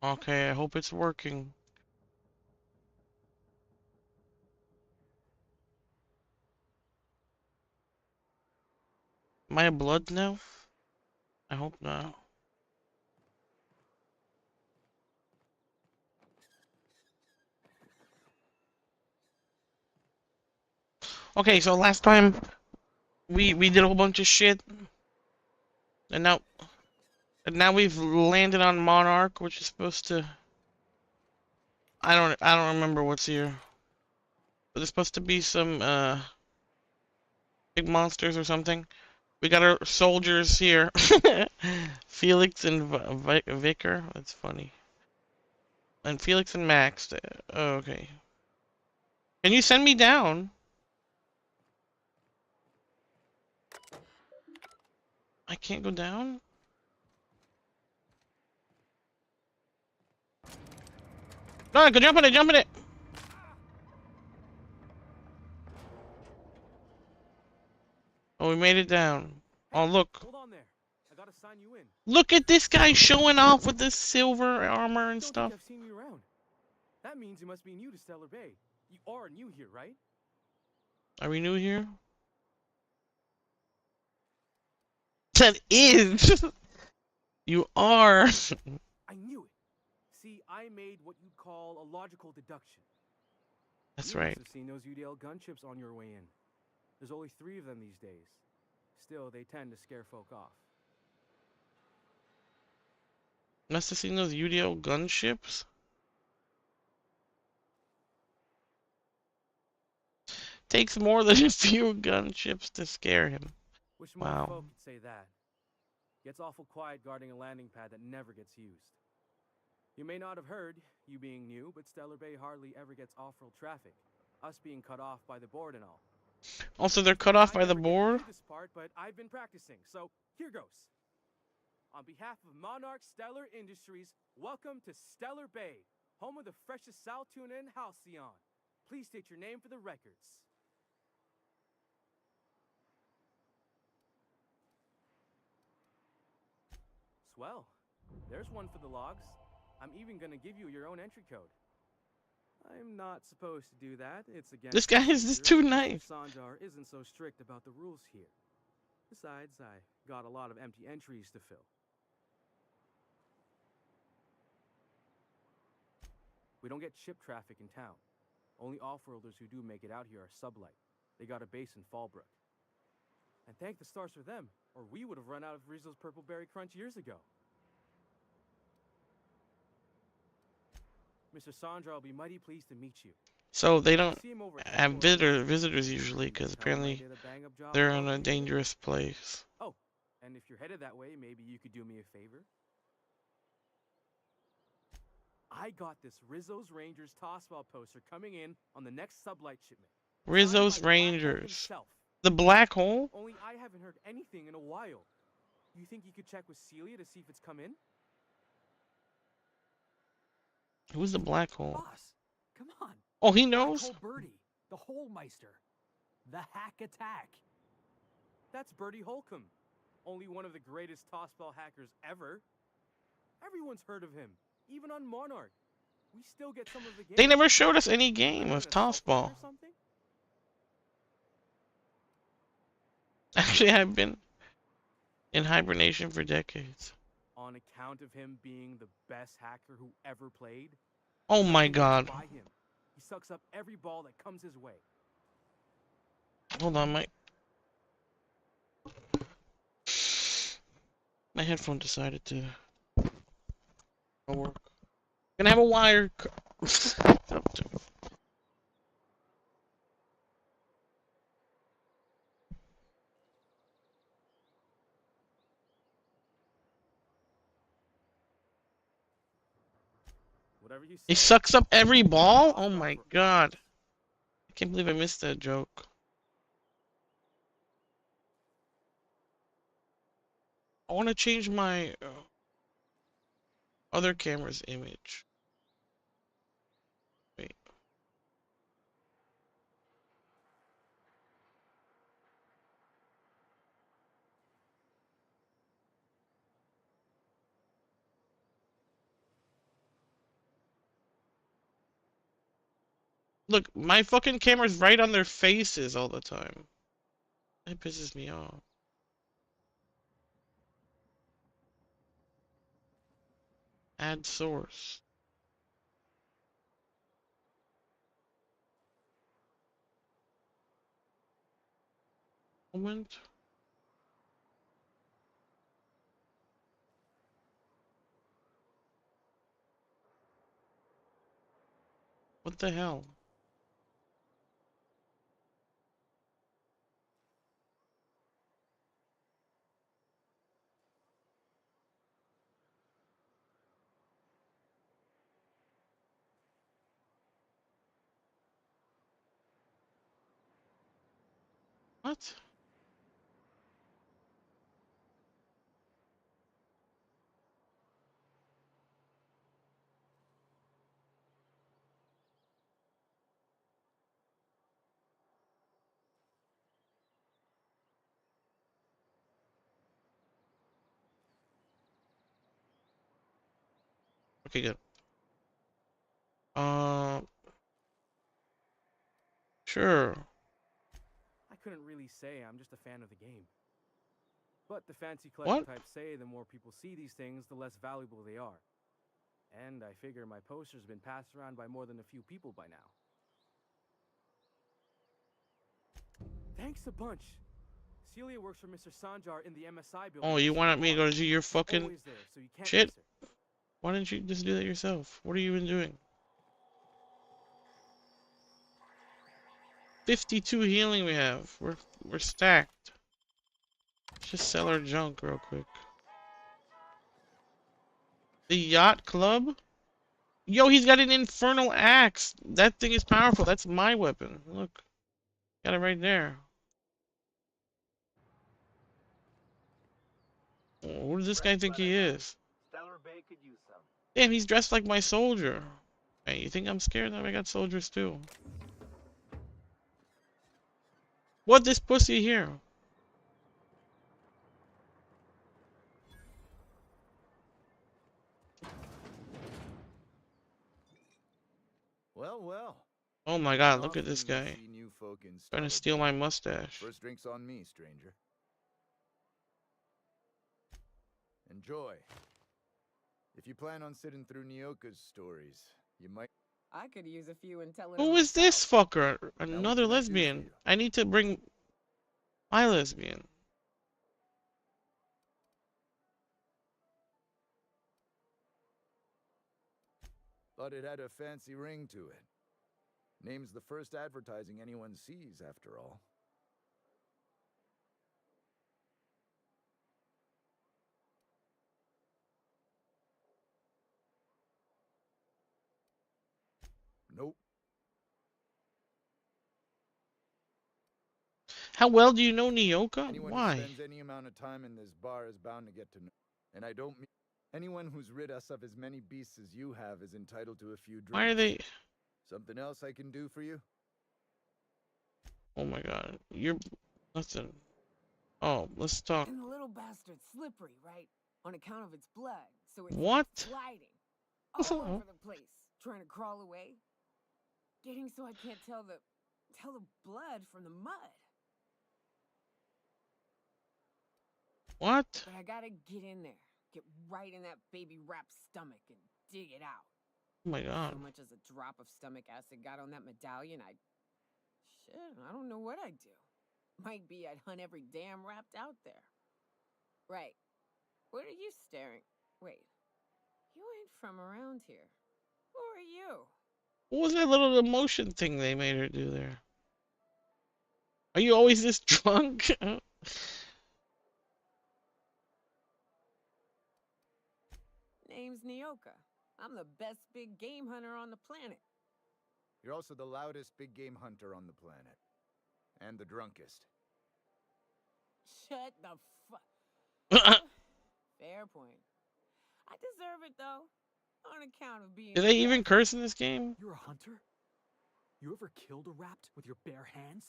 Okay, I hope it's working. Am I a blood now? I hope not. Okay, so last time we did a whole bunch of shit, and now we've landed on Monarch, which is supposed to. I don't remember what's here. But there's supposed to be some big monsters or something. We got our soldiers here. Felix and Vicar. That's funny. And Felix and Max. Oh, okay. Can you send me down? I can't go down? No, I can jump in it, jump in it! Oh, we made it down. Oh, look. Hold on there. I gotta sign you in. Look at this guy showing off with this silver armor and Don't stuff. think I've seen you around. That means you must be new to Stellar Bay. You are new here, right? Are we new here? That is! You are! I knew it. See, I made what you'd call a logical deduction. That's You right. must have seen those UDL gunships on your way in. There's only 3 of them these days. Still, they tend to scare folk off. Must have seen those UDL gunships? Takes more than a few gunships to scare him. Wish more Wow. folk could say that. Gets awful quiet guarding a landing pad that never gets used. You may not have heard, you being new, but Stellar Bay hardly ever gets off-world traffic. Us being cut off by the board and all. Also, they're cut off by the I board? do this part, but I've been practicing, so here goes. On behalf of Monarch Stellar Industries, welcome to Stellar Bay, home of the freshest sal tuna in Halcyon. Please state your name for the records. Swell. There's one for the logs. I'm even gonna give you your own entry code. I'm not supposed to do that. It's against This guy is just too nice. Sanjar isn't so strict about the rules here. Besides, I got a lot of empty entries to fill. We don't get ship traffic in town. Only off-worlders who do make it out here are Sublight. They got a base in Fallbrook. And thank the stars for them, or we would have run out of Rizzo's Purple Berry Crunch years ago. Mr. Sandra will be mighty pleased to meet you. So they don't have visitors usually, because apparently they're in a dangerous place. Oh, and if you're headed that way, maybe you could do me a favor? I got this Rizzo's Rangers Tossball poster coming in on the next Sublight shipment. Rizzo's Rangers. The black hole? Only I haven't heard anything in a while. You think you could check with Celia to see if it's come in? Who's the black hole? Boss, come on. Oh, he knows? I call Birdie, the Holmeister. The Hack Attack. That's Birdie Holcomb. Only one of the greatest tossball hackers ever. Everyone's heard of him, even on Monarch. We still get some of the game. They never showed us any game of tossball. Actually, I've been in hibernation for decades. On account of him being the best hacker who ever played? Oh my god. He sucks up every ball that comes his way. Hold on, my headphone decided to work. Gonna have a wire. He sucks up every ball? Oh my god. I can't believe I missed that joke. I want to change my other camera's image. Wait. Look, my fucking camera's right on their faces all the time. That pisses me off. Add source. Moment. What the hell? What? Okay, good. Uh, sure. I couldn't really say I'm just a fan of the game. But the fancy collector What? types say the more people see these things, the less valuable they are. And I figure my poster's been passed around by more than a few people by now. Thanks a bunch. Celia works for Mr. Sanjar in the MSI building Oh, on you City wanted me to Walk. go do your She's fucking always there, so you can't shit? miss her. Why didn't you just do that yourself? What are you even doing? 52 healing we have. We're stacked. Let's just sell our junk real quick. The yacht club? Yo, he's got an infernal axe. That thing is powerful. That's my weapon. Look, got it right there. Oh, who does this guy think he is? Stellar Bay could use some. Damn, he's dressed like my soldier. Hey, you think I'm scared? I got soldiers too. What this pussy here? Well, well. Oh my Not god, look at often this you guy. see new folk in Trying to Stellar steal Bay. my mustache. First drink's on me, stranger. Enjoy. If you plan on sitting through Nyoka's stories, you might. I could use a few in telling Who them is this myself. fucker? Now, what Another can I do for lesbian. you? I need to bring my lesbian. But it had a fancy ring to it. Name's the first advertising anyone sees, after all. Nope. How well do you know Nyoka? Anyone who Why? spends any amount of time in this bar is bound to get to know. And I don't mean anyone who's rid us of as many beasts as you have is entitled to a few drinks. Why are they... Something else I can do for you? Oh my god. You're... Nothing. Oh, let's talk. And the little bastard's slippery, right? On account of its blood. So it's What? sliding all over the place, trying to crawl away. Getting so I can't tell the blood from the mud. What? But I gotta get in there, get right in that baby wrapped stomach and dig it out. Oh my god. So much as a drop of stomach acid got on that medallion, I don't know what I'd do. Might be I'd hunt every damn wrapped out there. Right. What are you staring? Wait. You ain't from around here. Who are you? What was that little emotion thing they made her do there? Are you always this drunk? Name's Nyoka. I'm the best big game hunter on the planet. You're also the loudest big game hunter on the planet. And the drunkest. Shut the fuck. Fair point. I deserve it though. On account of being. Do they even curse in this game? You're a hunter? You ever killed a rapt with your bare hands?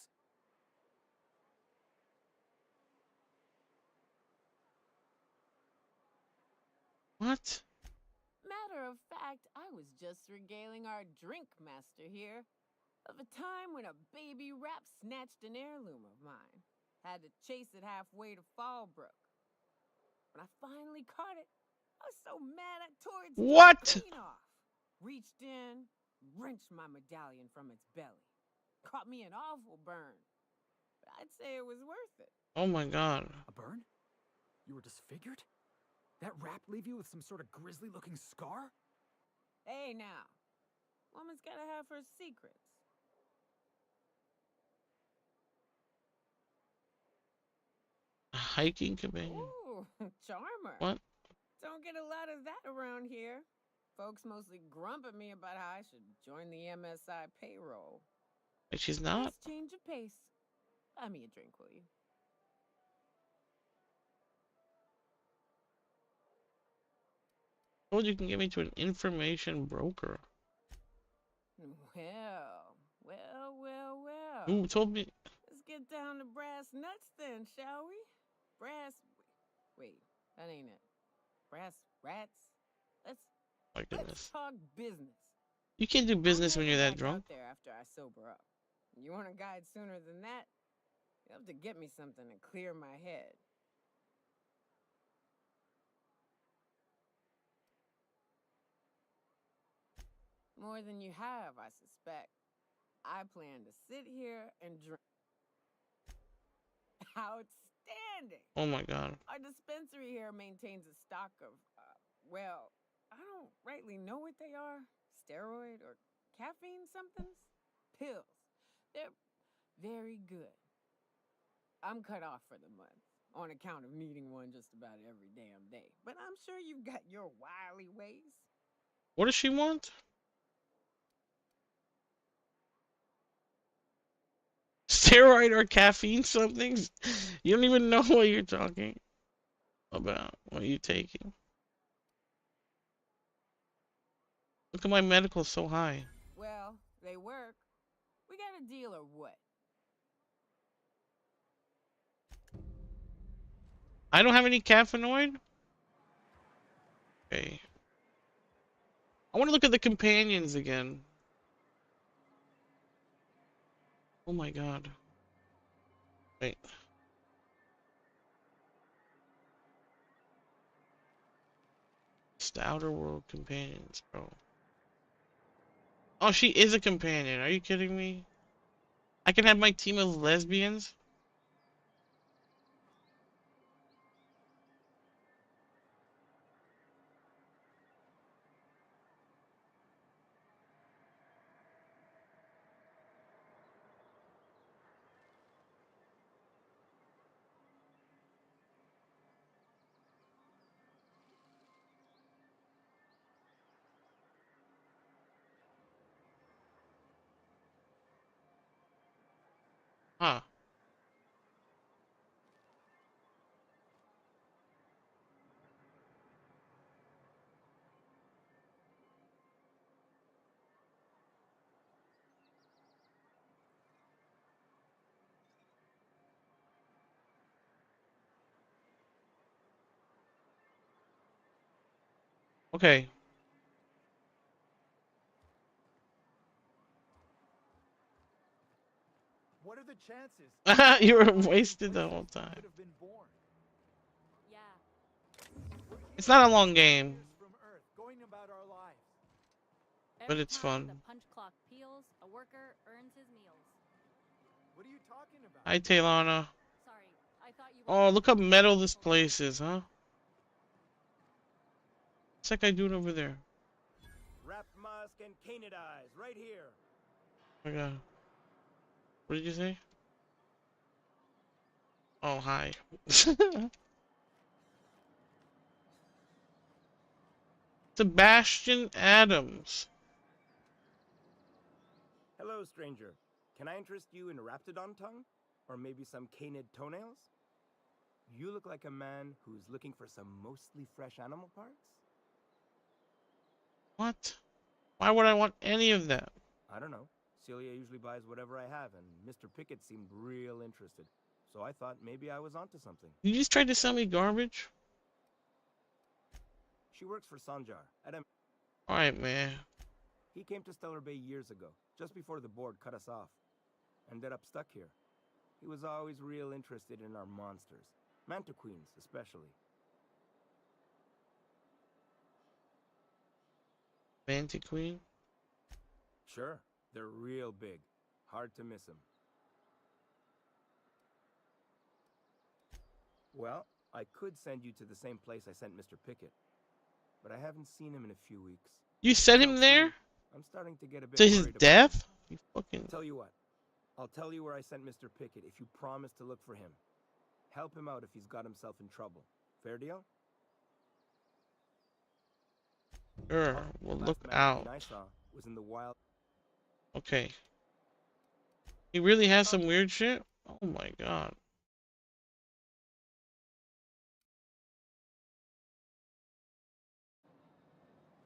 What? Matter of fact, I was just regaling our drink master here. of a time when a baby rat snatched an heirloom of mine. Had to chase it halfway to Fallbrook. When I finally caught it, I was so mad I tore its tail What? clean off. Reached in, wrenched my medallion from its belly. Caught me an awful burn. But I'd say it was worth it. Oh my god. A burn? You were disfigured? That rap leave you with some sort of grisly-looking scar? Hey now, woman's gotta have her secrets. A hiking companion. Ooh, charmer. What? Don't get a lot of that around here. Folks mostly grump at me about how I should join the MSI payroll. Like she's not? Nice change of pace. Buy me a drink, will you? Told you can get me to an information broker. Well. Who told me? Let's get down to brass nuts then, shall we? Wait, that ain't it. Brass rats? Let's My goodness. talk business. You can't do business when you're that Back drunk. out there after I sober up. You want a guide sooner than that? You have to get me something to clear my head. More than you have, I suspect. I plan to sit here and drink. Outstanding! Oh my god. Our dispensary here maintains a stock of, well, I don't rightly know what they are. Steroid or caffeine somethings? Pills. They're very good. I'm cut off for the month on account of needing one just about every damn day. But I'm sure you've got your wily ways. What does she want? Steroid or caffeine something? You don't even know what you're talking about. What are you taking? Look at my medical so high. Well, they work. We got a deal or what? I don't have any caffeinoid? Okay. I want to look at the companions again. Oh my god. Wait. It's the Outer World companions, bro. Oh, she is a companion. Are you kidding me? I can have my team of lesbians? Huh. Okay. What are the chances? You were These wasted the places whole time. could have been born. Yeah. It's not a long game, Years from Earth, going about our lives. but it's fun. The punch clock peels, a worker earns his meals. What are you talking about? Hi, Taylana. Sorry, I thought you were. Oh, look how metal this place is, huh? What's that guy doing over there? Wrapped musk and canid eyes, right here. Oh my god. What did you say? Oh, hi. Sebastian Adams. Hello, stranger. Can I interest you in raptidon tongue? Or maybe some canid toenails? You look like a man who's looking for some mostly fresh animal parts? What? Why would I want any of that? I don't know. Celia usually buys whatever I have, and Mr. Pickett seemed real interested. So I thought maybe I was onto something. You just tried to sell me garbage? She works for Sanjar at a... Alright, man. He came to Stellar Bay years ago. just before the board cut us off. Ended up stuck here. He was always real interested in our monsters. Mantiqueens, especially. Mantiqueen? Sure, they're real big. Hard to miss them. Well, I could send you to the same place I sent Mr. Pickett, but I haven't seen him in a few weeks. You sent Tell him True, there? I'm starting to get a bit To his worried about death? You fucking... Tell you what, I'll tell you where I sent Mr. Pickett if you promise to look for him. Help him out if he's got himself in trouble. Fair deal? Sure, Oh, we'll the look last mantiqueen out. I saw was in the wild. Okay. He really has some weird shit? Oh my god.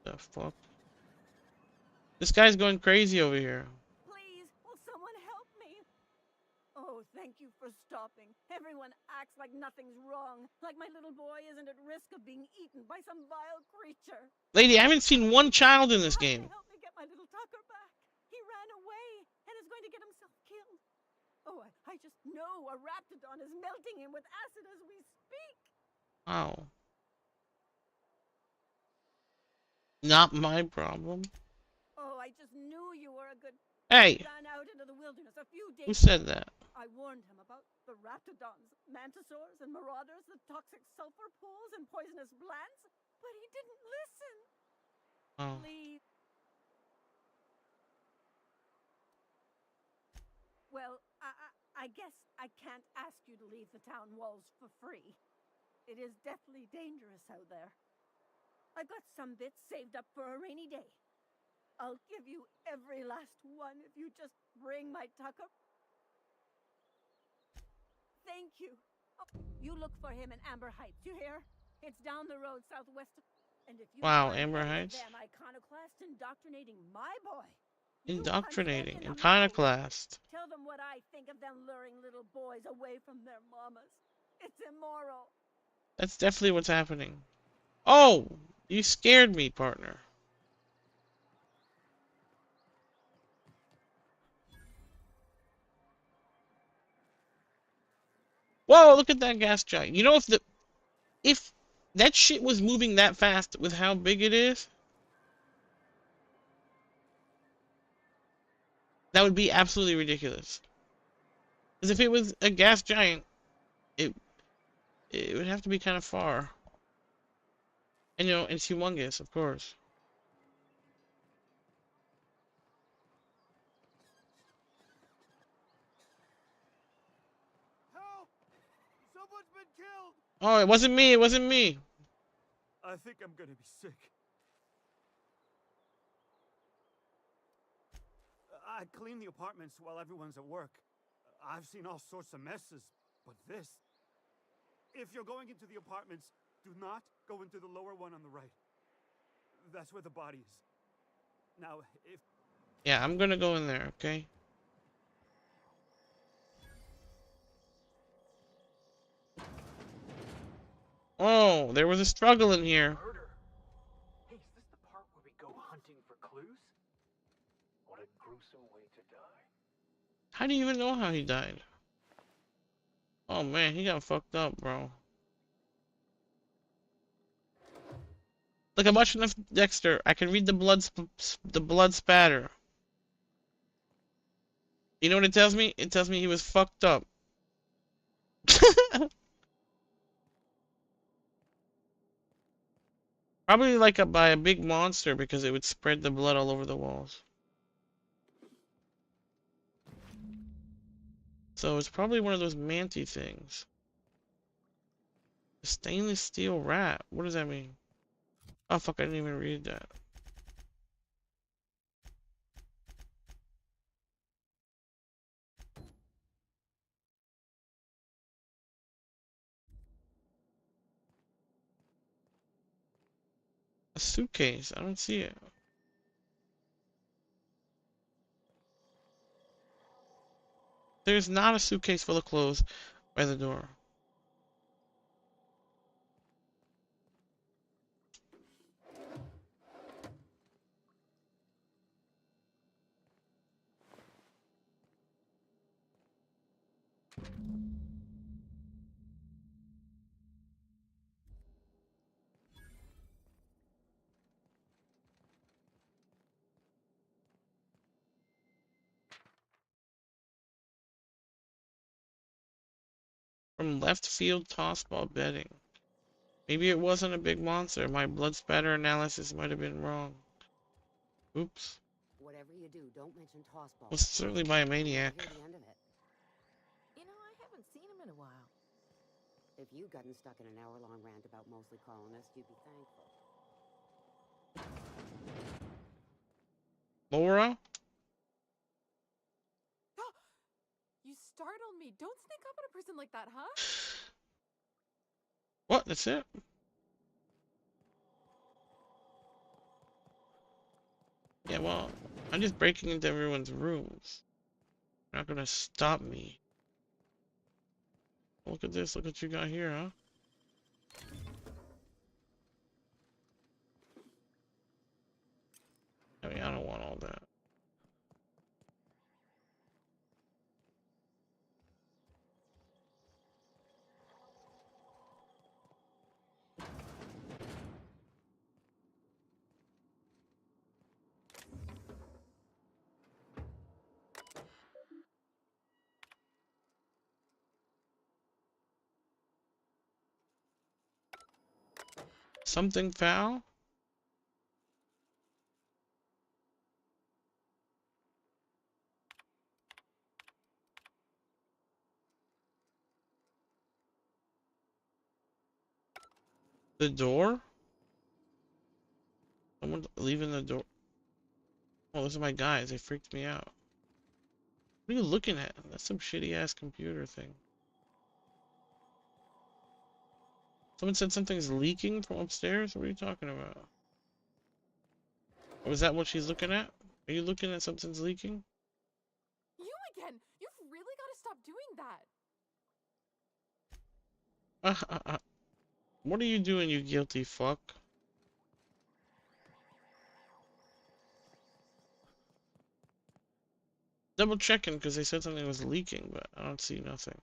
The fuck? This guy's going crazy over here. Please, will someone help me? Oh, thank you for stopping. Everyone acts like nothing's wrong, like my little boy isn't at risk of being eaten by some vile creature. Lady, I haven't seen one child in this Try to game. help me get my little Tucker back. He ran away and is going to get himself killed. Oh, I just know a raptidon is melting him with acid as we speak. Wow. Not my problem. Oh, I just knew you were a good... Hey, Ran out into the wilderness a few days who said that? I warned him about the raptidons, mantisaurs, and marauders, the toxic sulfur pools, and poisonous glands, but he didn't listen. Oh. Please. Well, I guess I can't ask you to leave the town walls for free. It is deathly dangerous out there. I've got some bits saved up for a rainy day. I'll give you every last one if you just bring my Tucker. Thank you. Oh, you look for him in Amber Heights, you hear? It's down the road southwest of... And if you Wow, find Amber any of Heights? them iconoclasts indoctrinating my boy, you punch them Indoctrinating. in the mouth. Iconoclast. Tell them what I think of them luring little boys away from their mamas. It's immoral. That's definitely what's happening. Oh! You scared me, partner. Whoa, look at that gas giant. You know, if that shit was moving that fast with how big it is, that would be absolutely ridiculous. Because if it was a gas giant, it it would have to be kind of far. And you know, it's humongous, of course. Help! Someone's been killed! Oh, it wasn't me, it wasn't me. I think I'm gonna be sick. I clean the apartments while everyone's at work. I've seen all sorts of messes, but this... If you're going into the apartments, do not go into the lower one on the right. That's where the body is. Now, if... Yeah, I'm gonna go in there, okay? Oh, there was a struggle in here. Murder. Hey, is this the part where we go hunting for clues? What a gruesome way to die. How do you even know how he died? Oh man, he got fucked up, bro. Look, I'm watching Dexter. I can read the the blood spatter. You know what it tells me? It tells me he was fucked up. Probably like by a big monster because it would spread the blood all over the walls. So it's probably one of those manty things. Stainless steel rat. What does that mean? Oh fuck, I didn't even read that. A suitcase. I don't see it. There's not a suitcase full of clothes by the door. From left field tossball betting. Maybe it wasn't a big monster. My blood spatter analysis might have been wrong. Oops. Whatever you do, don't mention tossball. Was certainly by a maniac. Hear the end of it. You know, I haven't seen him in a while. If you'd gotten stuck in an hour-long rant about mostly colonists, you'd be thankful. Laura? You startled me. Don't sneak up on a person like that, huh? What? That's it? Yeah, well, I'm just breaking into everyone's rooms. You're not gonna stop me. Look at this. Look what you got here, huh? I mean, I don't want all that. Something foul? The door? Someone leaving the door. Oh, those are my guys. They freaked me out. What are you looking at? That's some shitty ass computer thing. Someone said something's leaking from upstairs? What are you talking about? Or is that what she's looking at? Are you looking at something's leaking? You again! You've really got to stop doing that! What are you doing, you guilty fuck? Double checking because they said something was leaking, but I don't see nothing.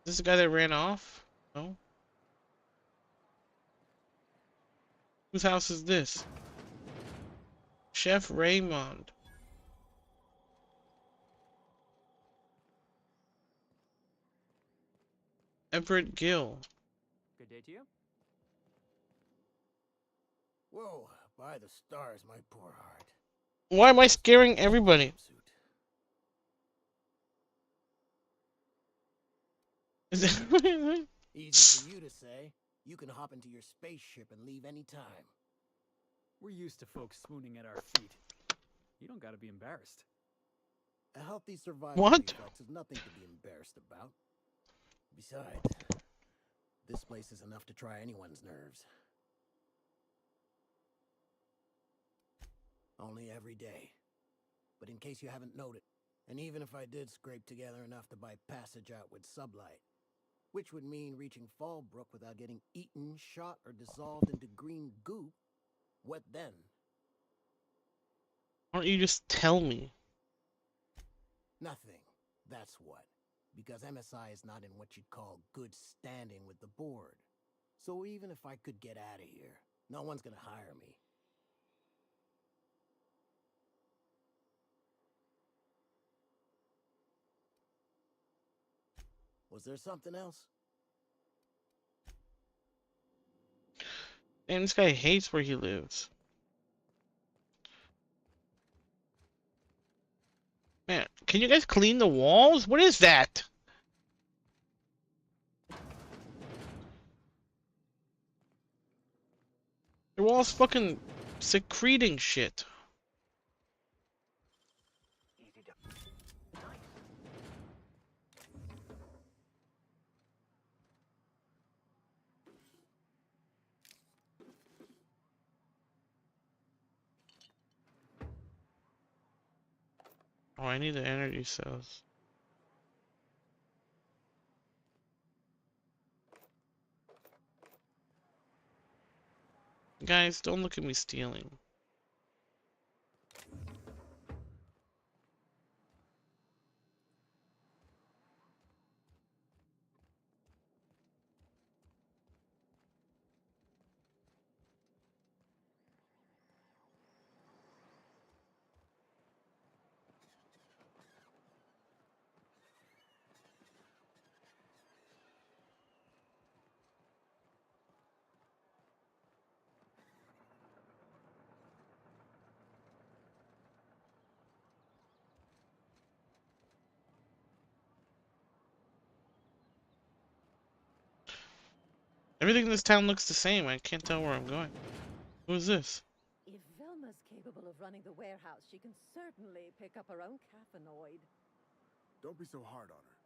Is this the guy that ran off? No? Whose house is this? Chef Raymond. Everett Gill. Good day to you. Whoa, by the stars, my poor heart. Why am I scaring everybody? Is that Easy for you to say. You can hop into your spaceship and leave any time. We're used to folks swooning at our feet. You don't gotta be embarrassed. A healthy survival What? reflex is nothing to be embarrassed about. Besides, this place is enough to try anyone's nerves. Only every day. But in case you haven't noted, and even if I did scrape together enough to buy passage out with sublight, which would mean reaching Fallbrook without getting eaten, shot, or dissolved into green goop, what then? Why don't you just tell me? Nothing. That's what. Because MSI is not in what you'd call good standing with the board. So even if I could get out of here, no one's gonna hire me. Was there something else? Man, this guy hates where he lives. Man, can you guys clean the walls? What is that? The wall's fucking secreting shit. Oh, I need the energy cells. Guys, don't look at me stealing. Everything in this town looks the same. I can't tell where I'm going. Who is this? If Velma's capable of running the warehouse, she can certainly pick up her own caffeinoid. Don't be so hard on her.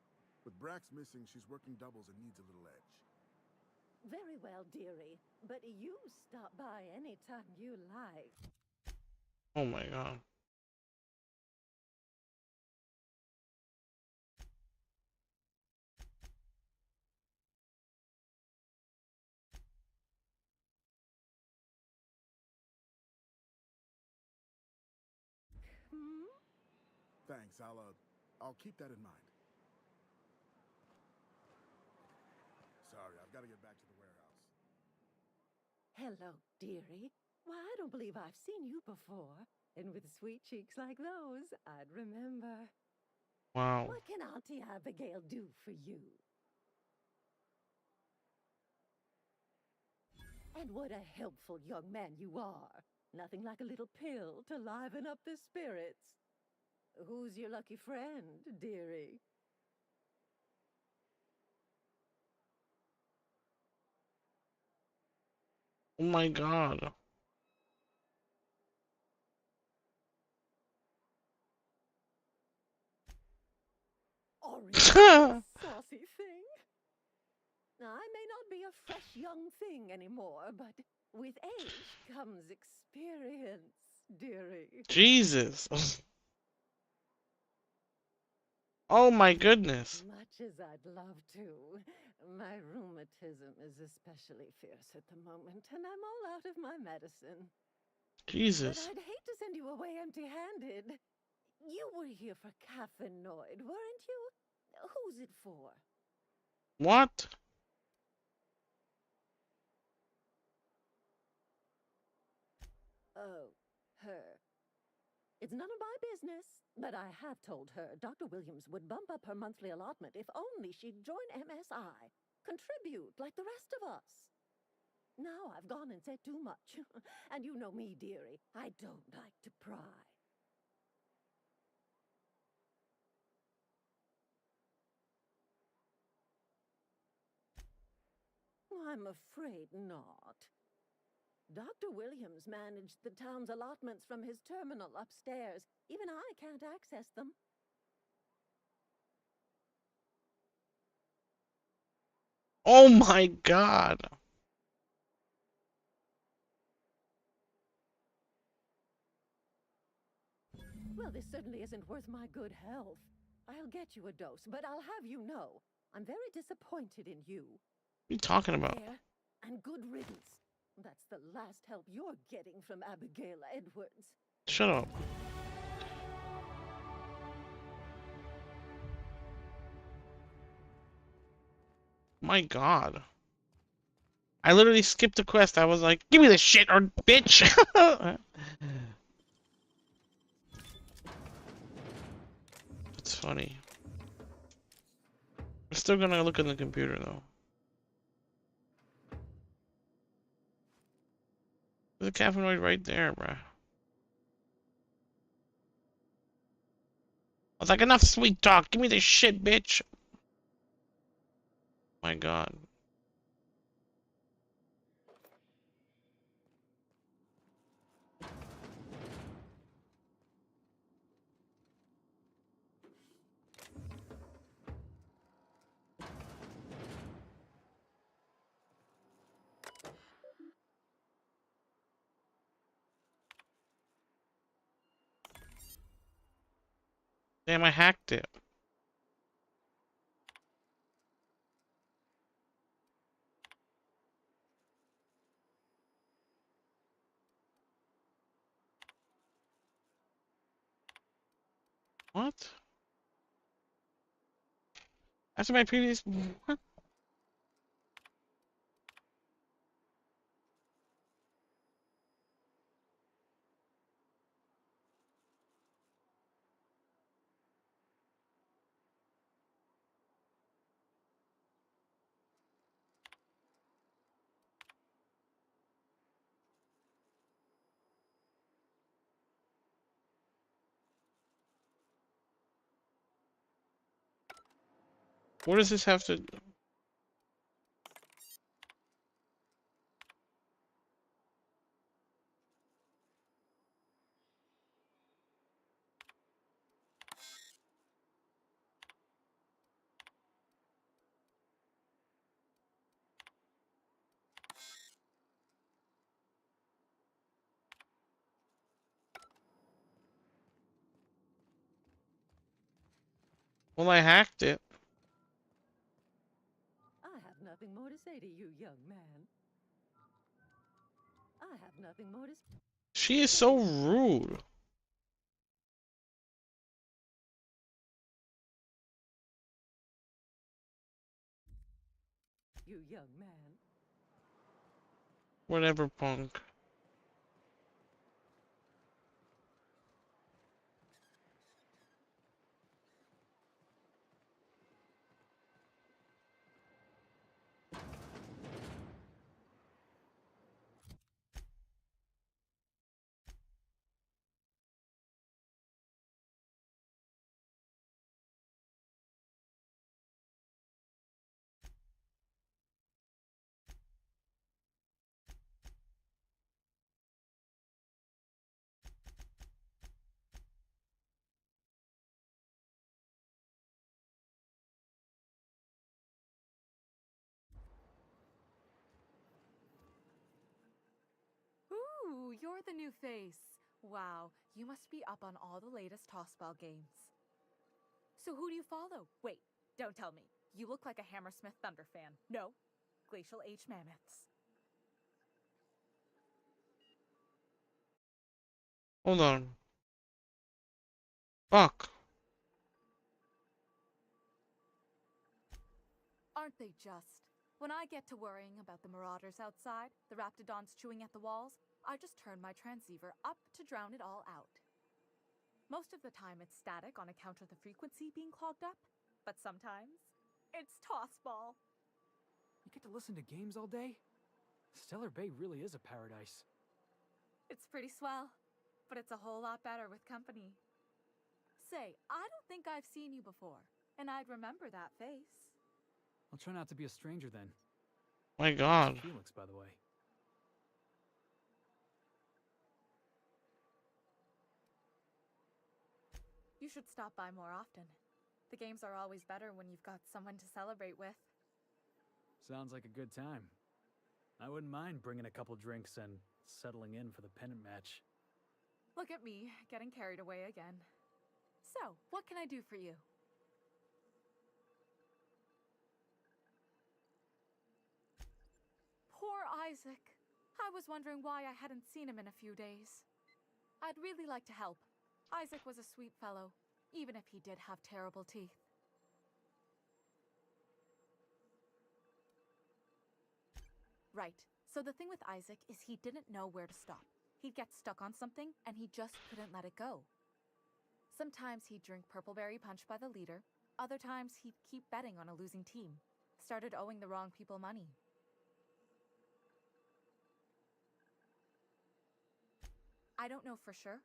With Brax missing, she's working doubles and needs a little edge. Very well, dearie. But you stop by anytime you like. Oh my god. Hmm? Thanks, I'll keep that in mind. Sorry, I've got to get back to the warehouse. Hello, dearie. Why, I don't believe I've seen you before. And with sweet cheeks like those, I'd remember. Wow. What can Auntie Abigail do for you? And what a helpful young man you are. Nothing like a little pill to liven up the spirits. Who's your lucky friend, dearie? Oh my god. Orange, saucy thing. I may not be a fresh young thing anymore, but with age comes experience, dearie. Jesus. Oh my goodness. Much as I'd love to, my rheumatism is especially fierce at the moment, and I'm all out of my medicine. But Jesus. I'd hate to send you away empty-handed. You were here for caffeinoid, weren't you? Who's it for? What? Oh, her. It's none of my business, but I have told her Dr. Williams would bump up her monthly allotment if only she'd join MSI. Contribute like the rest of us. Now I've gone and said too much. And you know me, dearie. I don't like to pry. I'm afraid not. Dr. Williams managed the town's allotments from his terminal upstairs. Even I can't access them. Oh my god. Well, this certainly isn't worth my good health. I'll get you a dose, but I'll have you know, I'm very disappointed in you. What are you talking about? There, and good riddance. That's the last help you're getting from Abigail Edwards. Shut up. My god. I literally skipped the quest. I was like, give me this shit or bitch. That's funny. I'm still gonna look in the computer though. There's a caffeinoid right there, bruh. I was like, enough sweet talk. Give me this shit, bitch. My god. Damn, I hacked it. What? After my previous... What? What does this have to... Well, I hacked it. I have nothing more to say to you, young man. I have nothing more to She is so rude. you, young man. Whatever, punk. Ooh, you're the new face. Wow, you must be up on all the latest tossball games. So who do you follow? Wait, don't tell me. You look like a Hammersmith Thunder fan. No, Glacial H Mammoths. Hold on. Fuck. Aren't they just? When I get to worrying about the marauders outside, the raptidons chewing at the walls, I just turn my transceiver up to drown it all out. Most of the time it's static on account of the frequency being clogged up, but sometimes it's tossball. You get to listen to games all day? Stellar Bay really is a paradise. It's pretty swell, but it's a whole lot better with company. Say, I don't think I've seen you before, and I'd remember that face. I'll try not to be a stranger then. My God. It's Felix, by the way. You should stop by more often. The games are always better when you've got someone to celebrate with. Sounds like a good time. I wouldn't mind bringing a couple drinks and settling in for the pennant match. Look at me, getting carried away again. So, what can I do for you? Poor Isaac. I was wondering why I hadn't seen him in a few days. I'd really like to help. Isaac was a sweet fellow, even if he did have terrible teeth. Right. So the thing with Isaac is he didn't know where to stop. He'd get stuck on something, and he just couldn't let it go. Sometimes he'd drink Purpleberry Punch by the liter. Other times he'd keep betting on a losing team. Started owing the wrong people money. I don't know for sure,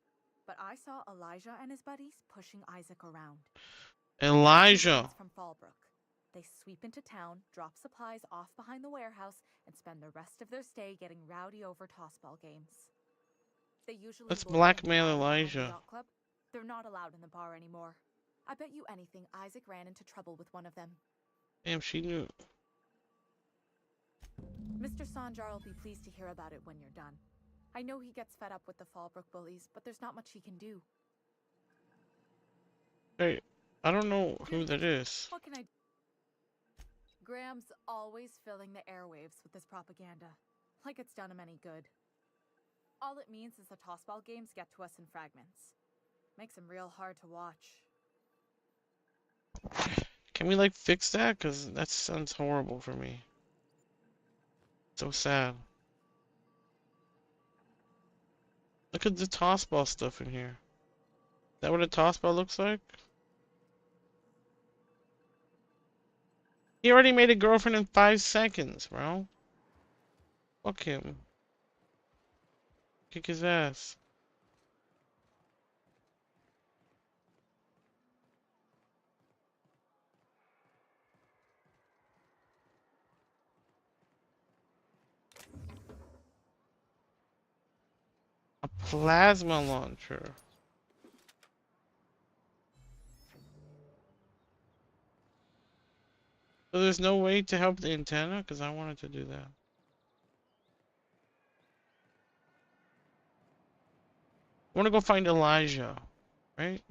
but I saw Elijah and his buddies pushing Isaac around. Elijah. From Fallbrook. They sweep into town, drop supplies off behind the warehouse, and spend the rest of their stay getting rowdy over tossball games. They usually Let's lure them blackmail out behind the Elijah. yacht club. They're not allowed in the bar anymore. I bet you anything Isaac ran into trouble with one of them. Damn, she knew. Mr. Sanjar will be pleased to hear about it when you're done. I know he gets fed up with the Fallbrook bullies, but there's not much he can do. Hey, I don't know who that is. What can I do? Graham's always filling the airwaves with his propaganda, like it's done him any good. All it means is the tossball games get to us in fragments. Makes them real hard to watch. Can we like fix that? Cause that sounds horrible for me. So sad. Look at the tossball stuff in here. Is that what a tossball looks like? He already made a girlfriend in 5 seconds, bro. Fuck him. Kick his ass. A plasma launcher. So there's no way to help the antenna? Because I wanted to do that. I want to go find Elijah, right?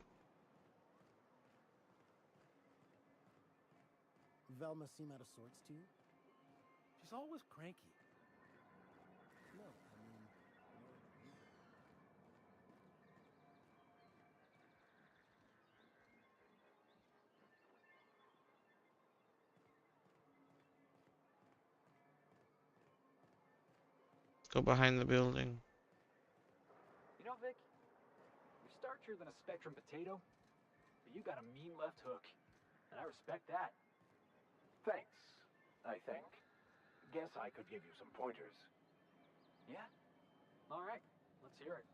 Velma seem out of sorts to you? She's always cranky. No, I mean, more you. Let's go behind the building. You know, Vic, you're starchier than a Spectrum potato, but you got a mean left hook, and I respect that. Thanks, I think. Guess I could give you some pointers. Yeah? All right, let's hear it.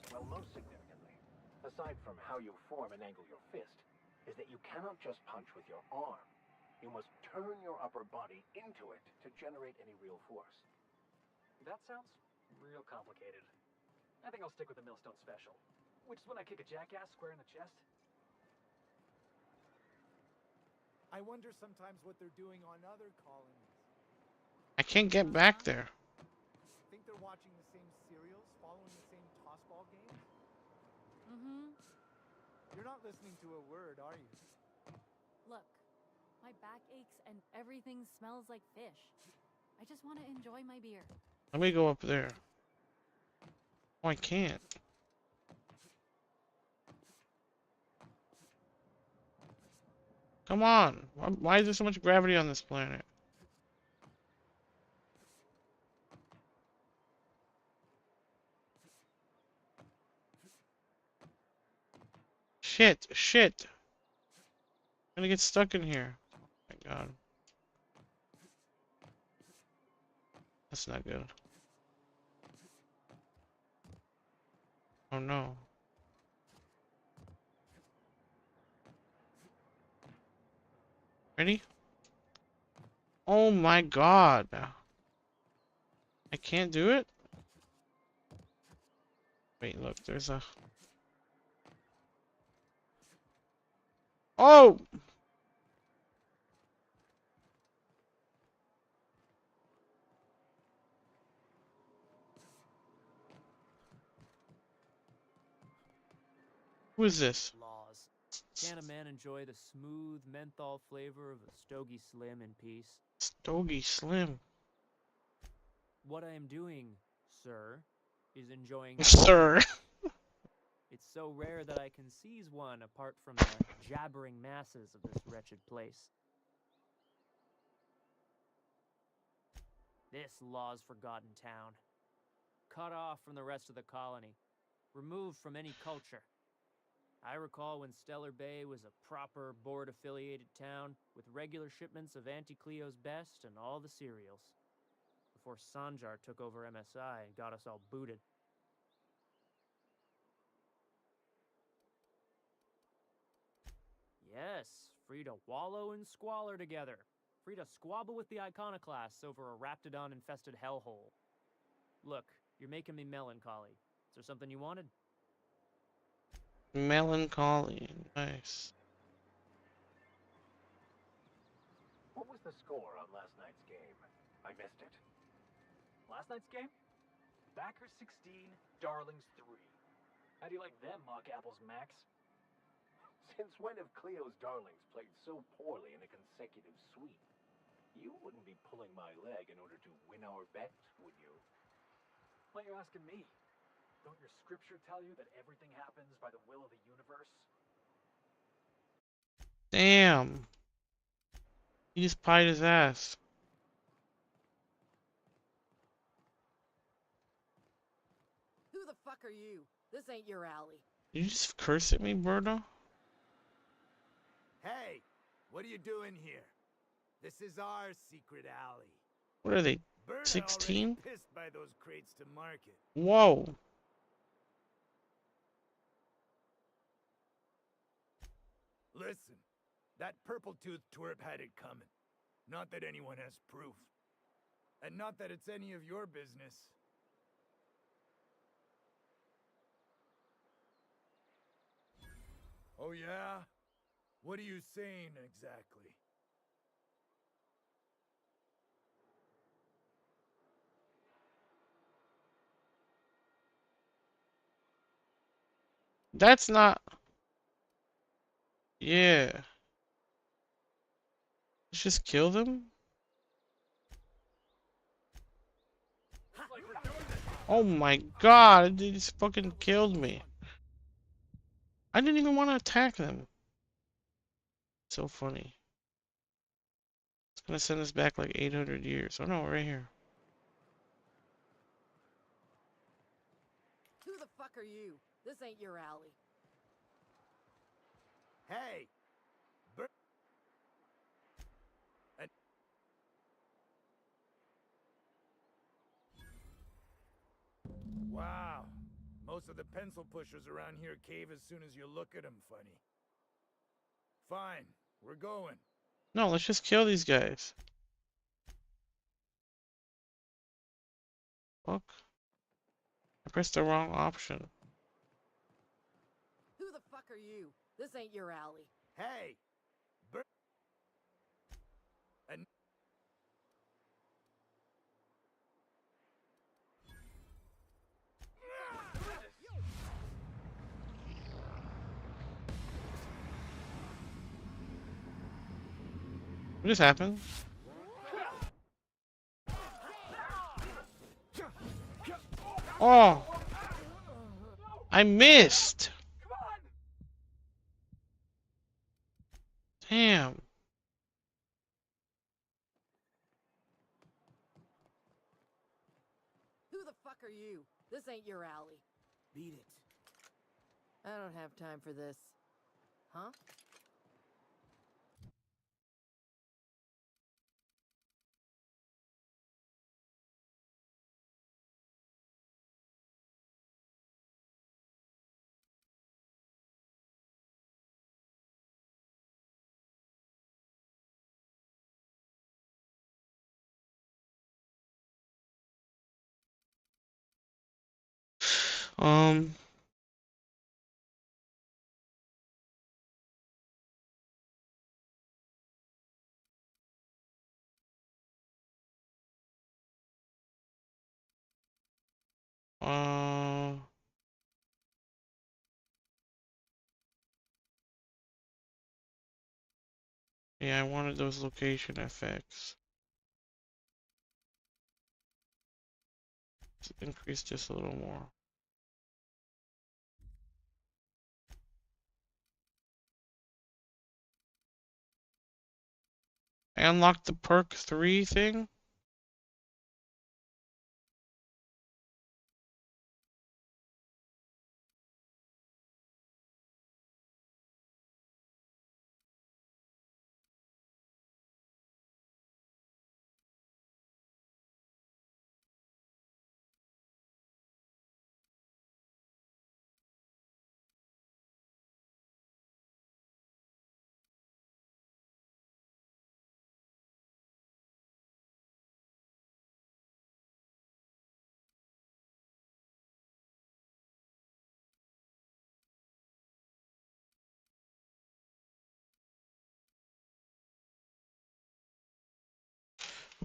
Well, most significantly, aside from how you form and angle your fist, is that you cannot just punch with your arm. You must turn your upper body into it to generate any real force. That sounds real complicated. I think I'll stick with the Millstone Special, which is when I kick a jackass square in the chest. I wonder sometimes what they're doing on other colonies. I can't get back there. Think they're watching the same serials, following the same tossball games? Mm-hmm. You're not listening to a word, are you? Look, my back aches and everything smells like fish. I just want to enjoy my beer. Let me go up there. Oh, I can't. Come on. Why is there so much gravity on this planet? Shit, shit. I'm gonna get stuck in here. Oh my god. That's not good. Oh no. Ready? Oh my god. I can't do it? Wait, look, there's a... Oh! Who is this? Laws. Can a man enjoy the smooth menthol flavor of a Stogie Slim in peace? Stogie Slim. What I am doing, sir, is enjoying... Sir. It's so rare that I can seize one apart from the jabbering masses of this wretched place. This law's forgotten town. Cut off from the rest of the colony. Removed from any culture. I recall when Stellar Bay was a proper board-affiliated town with regular shipments of Auntie Cleo's best and all the cereals. Before Sanjar took over MSI and got us all booted. Yes, free to wallow in squalor together. Free to squabble with the iconoclasts over a Raptidon-infested hellhole. Look, you're making me melancholy. Is there something you wanted? Melancholy. Nice. What was the score on last night's game? I missed it. Last night's game? Backers 16, Darlings 3. How do you like them, mock apples, Max? Since when have Cleo's darlings played so poorly in a consecutive sweep? You wouldn't be pulling my leg in order to win our bet, would you? Why are you asking me? Don't your scripture tell you that everything happens by the will of the universe? Damn. He just pied his ass. Who the fuck are you? This ain't your alley. Did you just curse at me, Birdo? Hey, what are you doing here? This is our secret alley. What are they, Berta 16? already pissed by those crates to market. Whoa. Listen, that purple-toothed twerp had it coming. Not that anyone has proof. And not that it's any of your business. Oh yeah? What are you saying exactly? That's not... Yeah. Let's just kill them? Oh my god, they just fucking killed me. I didn't even want to attack them. So funny. It's gonna send us back like 800 years. Oh no, right here. Who the fuck are you? This ain't your alley. Hey! Wow. Most of the pencil pushers around here cave as soon as you look at them funny. Fine. We're going. No, let's just kill these guys. Fuck. I pressed the wrong option. Who the fuck are you? This ain't your alley. Hey! And What just happened? Oh! I missed! Damn. Who the fuck are you? This ain't your alley. Beat it. I don't have time for this. Huh? Um... Uh... Yeah, I wanted those location effects. Let's increase just a little more. I unlocked the perk 3 thing?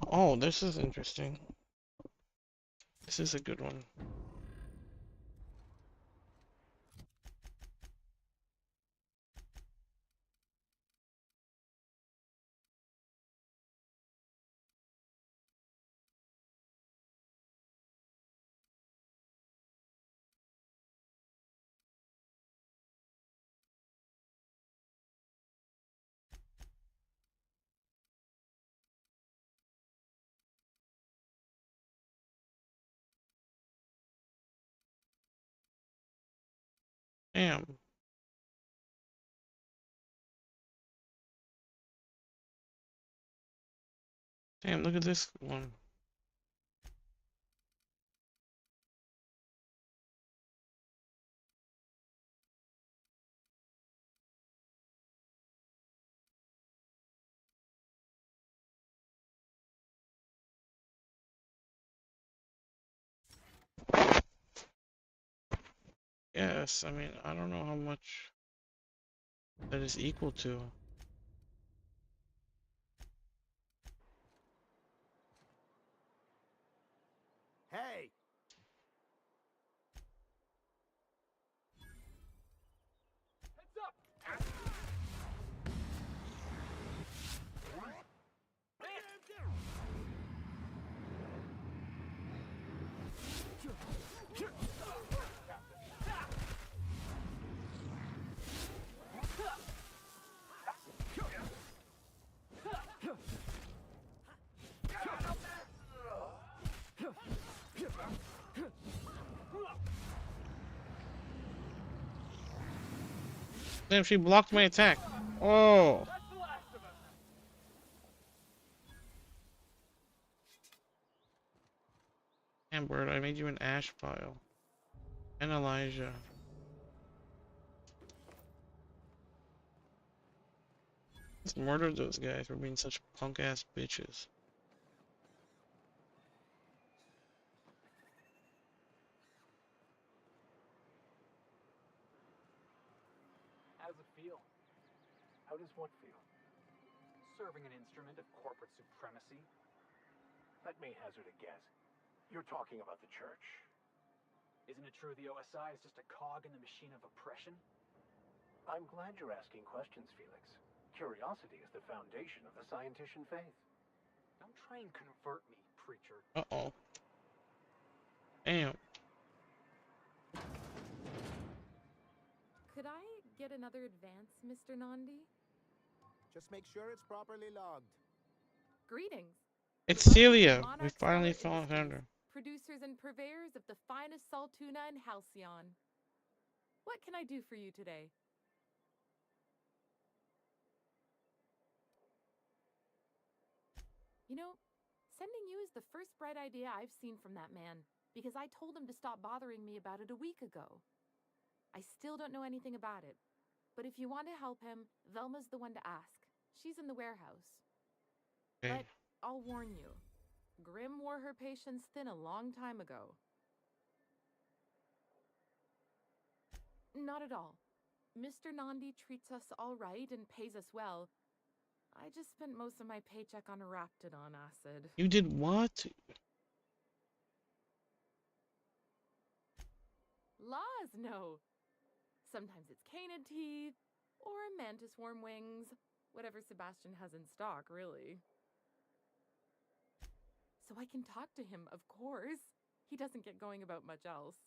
Oh, this is interesting. This is a good one. Damn. Damn, look at this one. Yes, I mean, I don't know how much that is equal to. hey! Heads up! Damn, she blocked my attack. Oh. That's the last of us. Damn, Bird, I made you an ash pile. And Elijah. Let's murder those guys for being such punk ass bitches. How does it feel? How does what feel? Serving an instrument of corporate supremacy? Let me hazard a guess. You're talking about the church. Isn't it true the OSI is just a cog in the machine of oppression? I'm glad you're asking questions, Felix. Curiosity is the foundation of the scientician faith. Don't try and convert me, preacher. Uh-oh. Damn. Could I get another advance, Mr. Nandi? Just make sure it's properly logged. Greetings. It's Welcome to Celia. We Monarch finally Stellar found Industries, her. producers and purveyors of the finest salt tuna in Halcyon. What can I do for you today? You know, sending you is the first bright idea I've seen from that man, because I told him to stop bothering me about it a week ago. I still don't know anything about it, but if you want to help him, Velma's the one to ask. She's in the warehouse. Okay. But I'll warn you, Grim wore her patience thin a long time ago. Not at all. Mr. Nandi treats us all right and pays us well. I just spent most of my paycheck on Raptidon acid. You did what? Laws, no. Sometimes it's canid teeth, or mantis worm wings. Whatever Sebastian has in stock, really. So I can talk to him, of course. He doesn't get going about much else.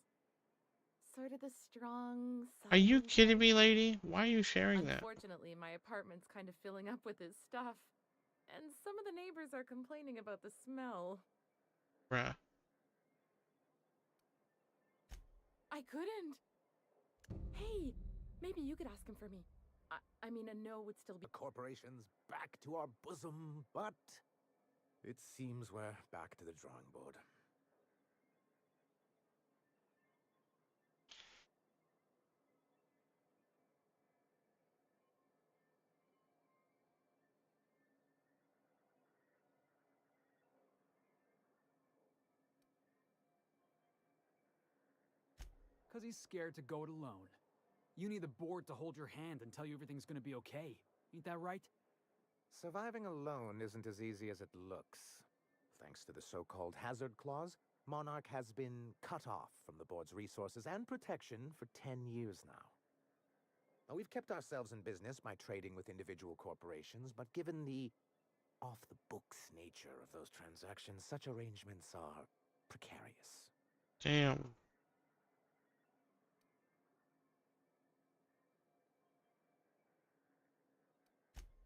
Sort of the strong, Are you silent kidding type. me, lady? Why are you sharing that? Unfortunately, my apartment's kind of filling up with his stuff. And some of the neighbors are complaining about the smell. Bruh. I couldn't. Hey, maybe you could ask him for me. I mean, a no would still be... The corporation's back to our bosom, but it seems we're back to the drawing board. Because he's scared to go it alone. You need the board to hold your hand and tell you everything's gonna be okay. Ain't that right? Surviving alone isn't as easy as it looks. Thanks to the so-called hazard clause, Monarch has been cut off from the board's resources and protection for 10 years now. Now, we've kept ourselves in business by trading with individual corporations, but given the off-the-books nature of those transactions, such arrangements are precarious. Damn.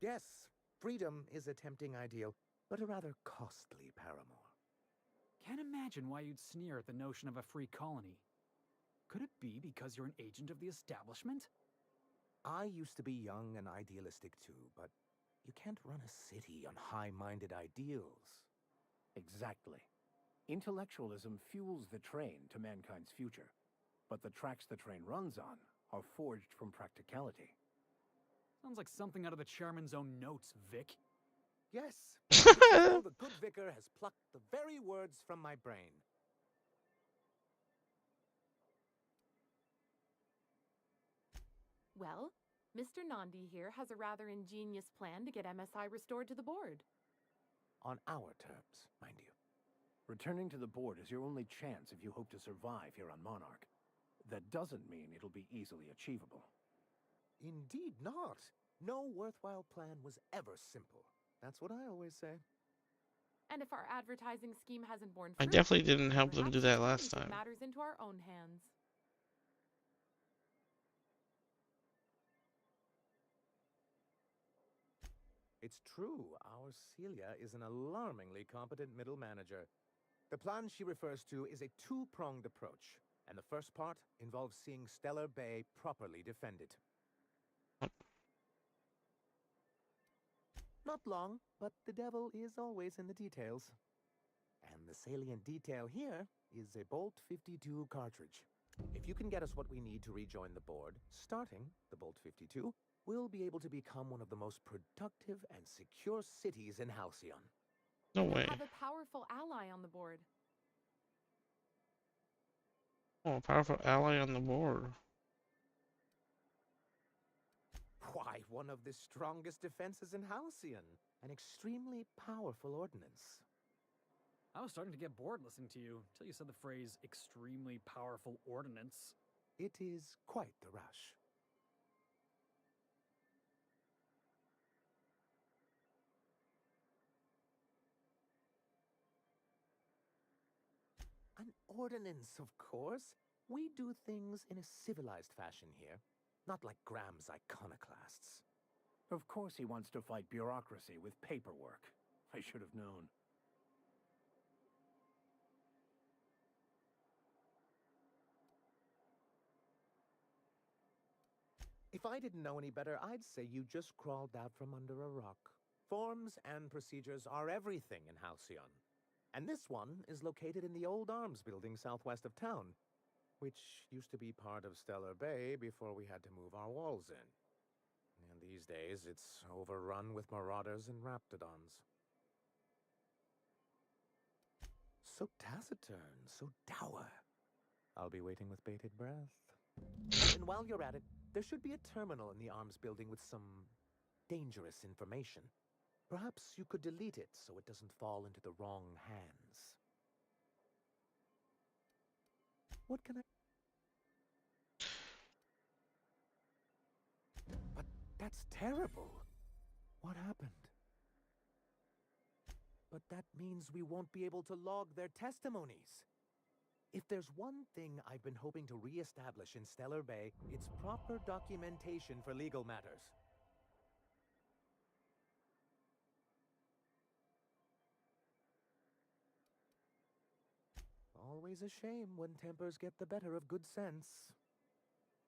Yes, freedom is a tempting ideal, but a rather costly paramour. Can't imagine why you'd sneer at the notion of a free colony. Could it be because you're an agent of the establishment? I used to be young and idealistic too, but you can't run a city on high-minded ideals. Exactly. Intellectualism fuels the train to mankind's future, but the tracks the train runs on are forged from practicality. Sounds like something out of the chairman's own notes, Vic. Yes, it's as though the good vicar has plucked the very words from my brain. Well, Mr. Nandi here has a rather ingenious plan to get MSI restored to the board. On our terms, mind you. Returning to the board is your only chance if you hope to survive here on Monarch. That doesn't mean it'll be easily achievable. Indeed not. No worthwhile plan was ever simple. That's what I always say. And if our advertising scheme hasn't borne I fruit, definitely didn't help them perhaps do it's that time last we take time. matters into our own hands. It's true, our Celia is an alarmingly competent middle manager. The plan she refers to is a two-pronged approach, and the first part involves seeing Stellar Bay properly defended. Not long, but the devil is always in the details. And the salient detail here is a Bolt 52 cartridge. If you can get us what we need to rejoin the board, starting the Bolt 52, we'll be able to become one of the most productive and secure cities in Halcyon. No You'll way. have a powerful ally on the board. Oh, a powerful ally on the board. Why, one of the strongest defenses in Halcyon. An extremely powerful ordnance. I was starting to get bored listening to you until you said the phrase extremely powerful ordnance. It is quite the rush. An ordinance, of course. We do things in a civilized fashion here, not like Graham's iconoclasts. Of course he wants to fight bureaucracy with paperwork. I should have known. If I didn't know any better, I'd say you just crawled out from under a rock. Forms and procedures are everything in Halcyon. And this one is located in the old arms building southwest of town, which used to be part of Stellar Bay before we had to move our walls in. And these days, it's overrun with marauders and raptidons. So taciturn, so dour. I'll be waiting with bated breath. And while you're at it, there should be a terminal in the arms building with some dangerous information. Perhaps you could delete it so it doesn't fall into the wrong hands. What can I... But that's terrible. What happened? But that means we won't be able to log their testimonies. If there's one thing I've been hoping to re-establish in Stellar Bay, it's proper documentation for legal matters. Always a shame when tempers get the better of good sense.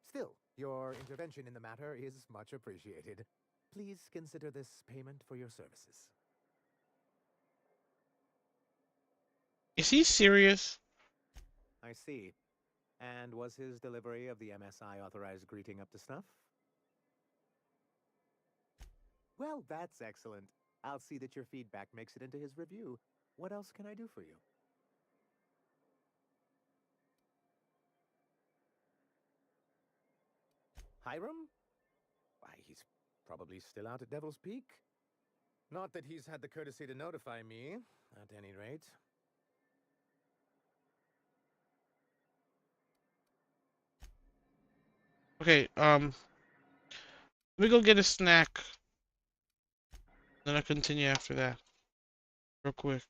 Still, your intervention in the matter is much appreciated. Please consider this payment for your services. Is he serious? I see. And was his delivery of the MSI authorized greeting up to snuff? Well, that's excellent. I'll see that your feedback makes it into his review. What else can I do for you? Hiram? Why, he's probably still out at Devil's Peak. Not that he's had the courtesy to notify me, at any rate. Okay, let me go get a snack. Then I'll continue after that. Real quick.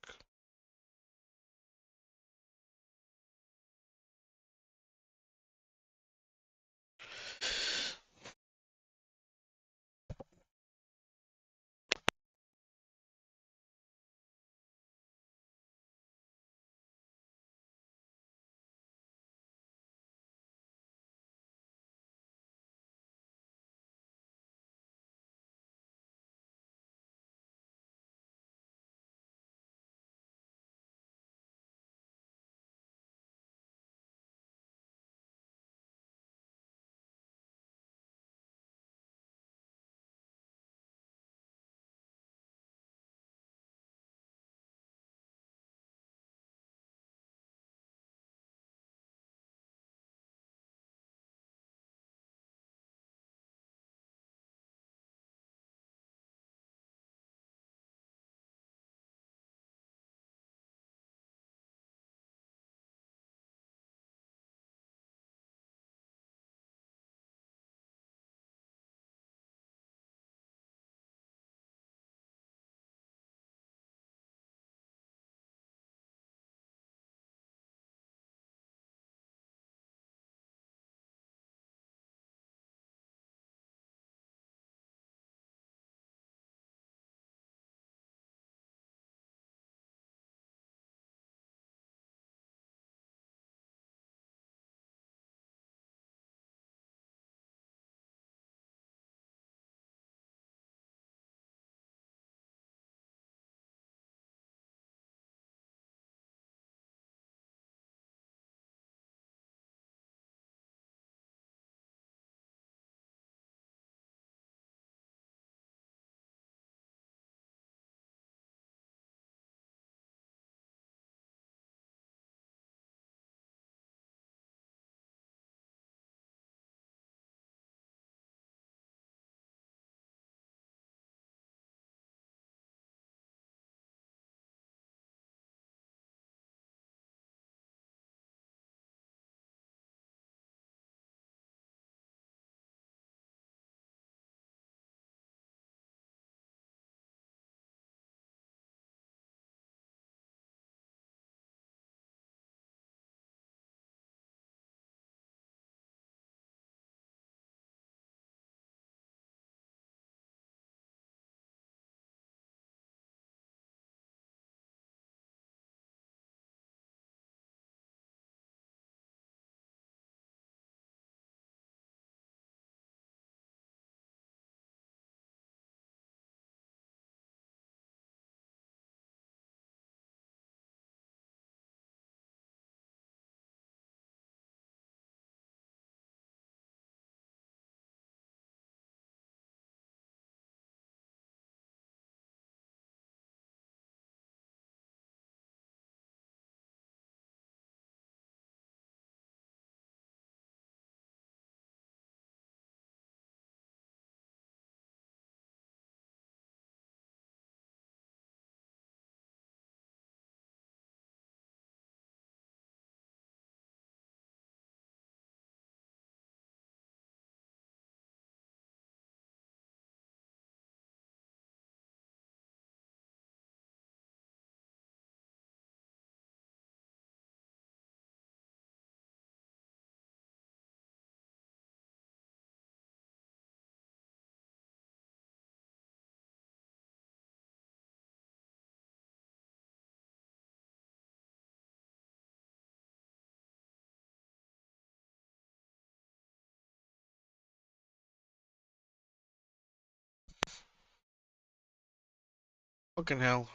Fucking hell.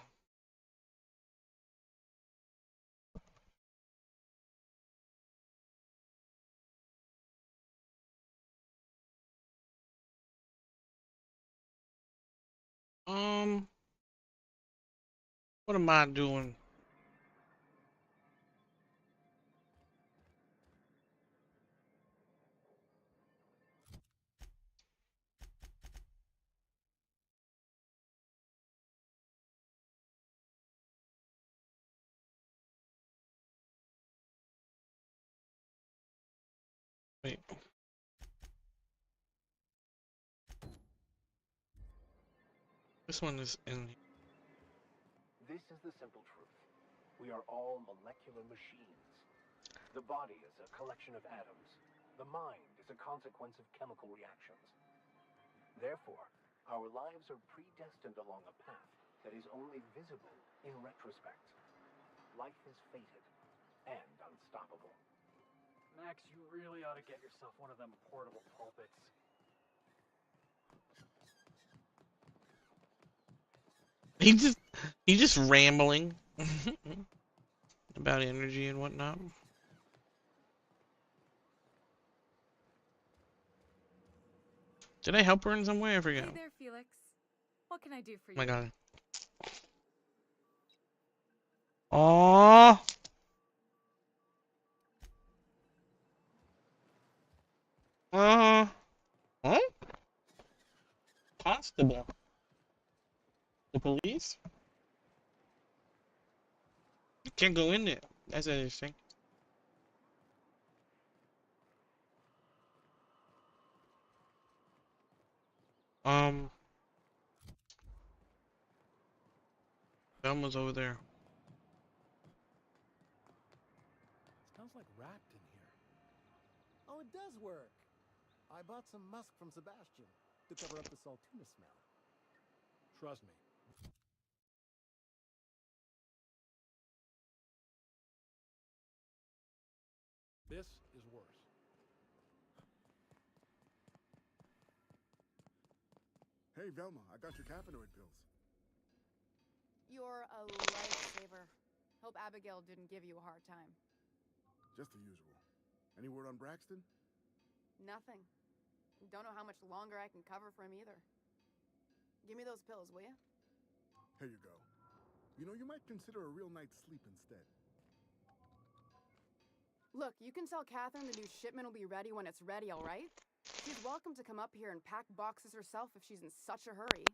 What am I doing? Wait. This one is in. This is the simple truth. We are all molecular machines. The body is a collection of atoms. The mind is a consequence of chemical reactions. Therefore, our lives are predestined along a path that is only visible in retrospect. Life is fated and unstoppable. Max, you really ought to get yourself one of them portable pulpits. He's just rambling about energy and whatnot. Did I help her in some way? I forget. Hey there, Felix. What can I do for Oh my you? god. Aww. Huh? Constable. The police? You can't go in there. That's interesting. Velma's over there. Smells like wrapped in here. Oh, it does work. I bought some musk from Sebastian to cover up the saltuna smell. Trust me. This is worse. Hey, Velma, I got your caffeinoid pills. You're a lifesaver. Hope Abigail didn't give you a hard time. Just the usual. Any word on Braxton? Nothing. Don't know how much longer I can cover for him either. Give me those pills, will you? Here you go. You know, you might consider a real night's sleep instead. Look, you can tell Catherine the new shipment will be ready when it's ready, all right? She's welcome to come up here and pack boxes herself if she's in such a hurry.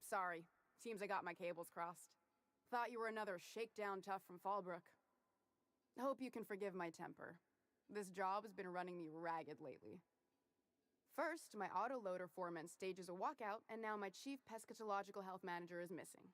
Sorry. Seems I got my cables crossed. Thought you were another shakedown tough from Fallbrook. Hope you can forgive my temper. This job has been running me ragged lately. First, my autoloader foreman stages a walkout, and now my chief pescatological health manager is missing.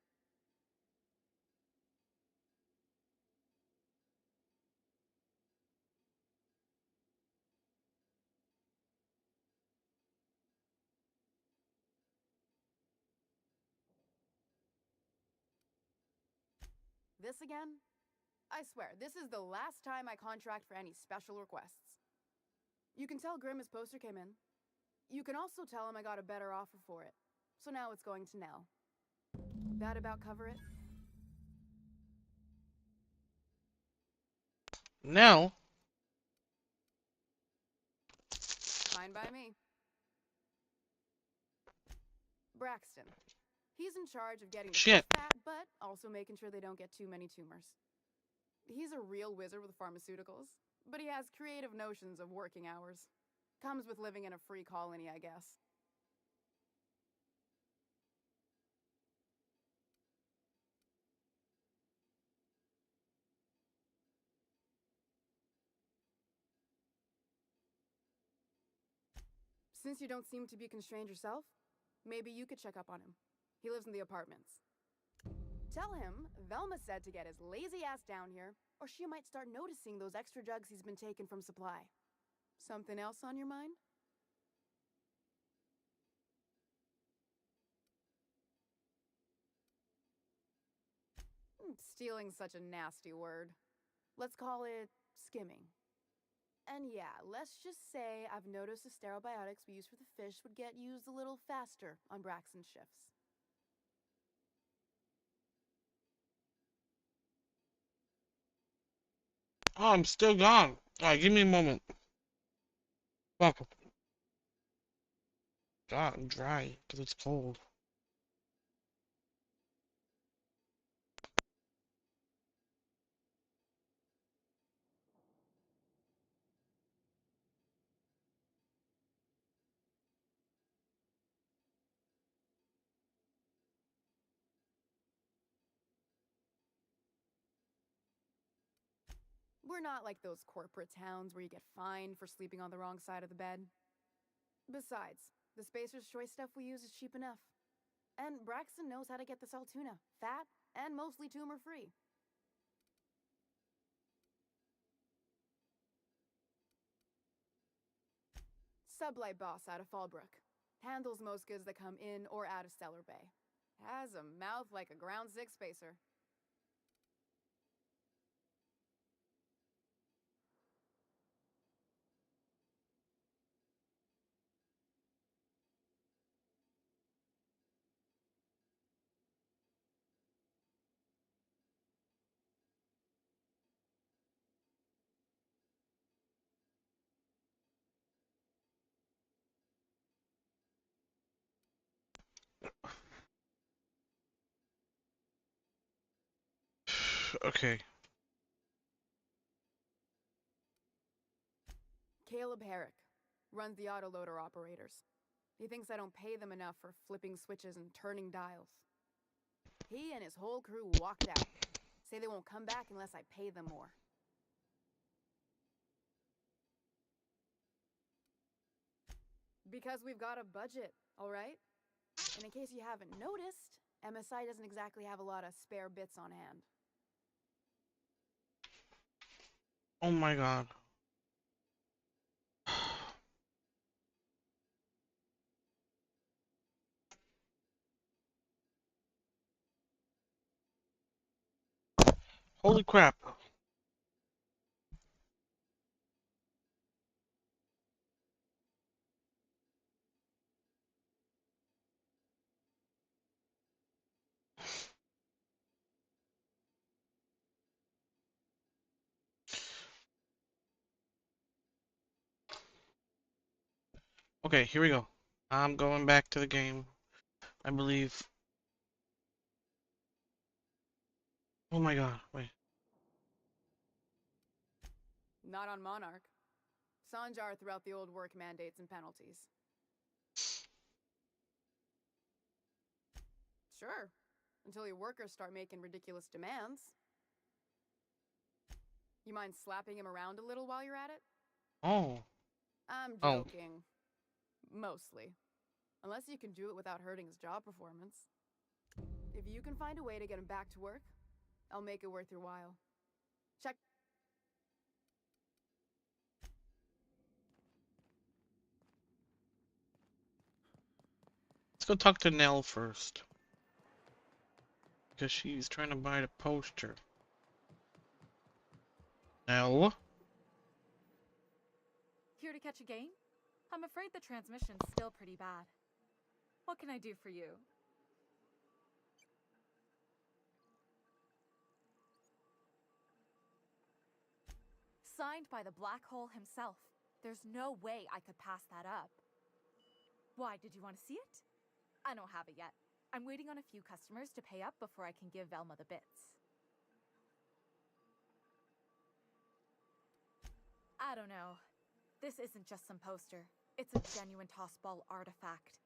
This again? I swear, this is the last time I contract for any special requests. You can tell Grimm his poster came in. You can also tell him I got a better offer for it. So now it's going to Nell. That about cover it? Nell? Fine by me. Braxton. He's in charge of getting the fish Shit. fat, but also making sure they don't get too many tumors. He's a real wizard with pharmaceuticals, but he has creative notions of working hours. Comes with living in a free colony, I guess. Since you don't seem to be constrained yourself, maybe you could check up on him. He lives in the apartments. Tell him Velma said to get his lazy ass down here, or she might start noticing those extra jugs he's been taking from supply. Something else on your mind? Stealing's such a nasty word. Let's call it skimming. And yeah, let's just say I've noticed the stereobiotics we use for the fish would get used a little faster on Braxton's shifts. Oh, I'm still gone. Alright, give me a moment. Fuck. God, I'm dry because it's cold. We're not like those corporate towns where you get fined for sleeping on the wrong side of the bed. Besides, the Spacer's Choice stuff we use is cheap enough. And Braxton knows how to get the Saltuna, fat and mostly tumor-free. Sublight boss out of Fallbrook. Handles most goods that come in or out of Stellar Bay. Has a mouth like a ground six spacer. Okay. Caleb Herrick runs the autoloader operators. He thinks I don't pay them enough for flipping switches and turning dials. He and his whole crew walked out. Say they won't come back unless I pay them more. Because we've got a budget, all right? And in case you haven't noticed, MSI doesn't exactly have a lot of spare bits on hand. Oh my god. Holy crap. Okay, here we go. I'm going back to the game. I believe. Oh my god, wait. Not on Monarch. Sanjar threw out the old work mandates and penalties. Sure, until your workers start making ridiculous demands. You mind slapping him around a little while you're at it? Oh. I'm Oh. joking. Mostly. Unless you can do it without hurting his job performance. If you can find a way to get him back to work, I'll make it worth your while. Check. Let's go talk to Nell first. Because she's trying to buy the poster. Nell? Here to catch a game? I'm afraid the transmission's still pretty bad. What can I do for you? Signed by the Black Hole himself. There's no way I could pass that up. Why, did you want to see it? I don't have it yet. I'm waiting on a few customers to pay up before I can give Velma the bits. I don't know. This isn't just some poster. It's a genuine tossball artifact.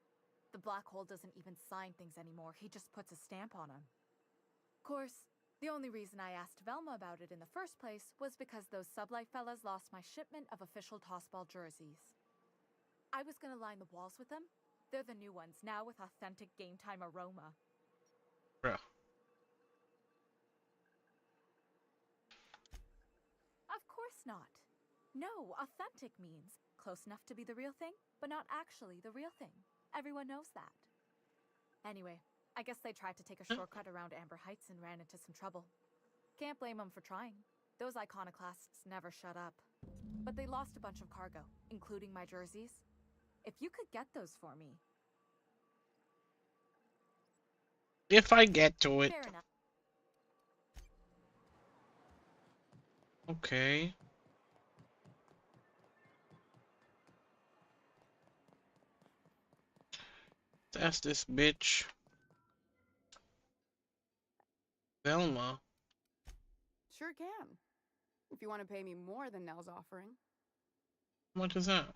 The Black Hole doesn't even sign things anymore. He just puts a stamp on them. Of course, the only reason I asked Velma about it in the first place was because those Sublight fellas lost my shipment of official tossball jerseys. I was gonna line the walls with them. They're the new ones, now with authentic game time aroma. Bruh. Of course not. No, authentic means close enough to be the real thing, but not actually the real thing. Everyone knows that. Anyway, I guess they tried to take a shortcut around Amber Heights and ran into some trouble. Can't blame them for trying. Those iconoclasts never shut up. But they lost a bunch of cargo, including my jerseys. If you could get those for me. If I get to it. Fair enough. Okay. That's this bitch. Velma. Sure can. If you want to pay me more than Nell's offering. How much is that?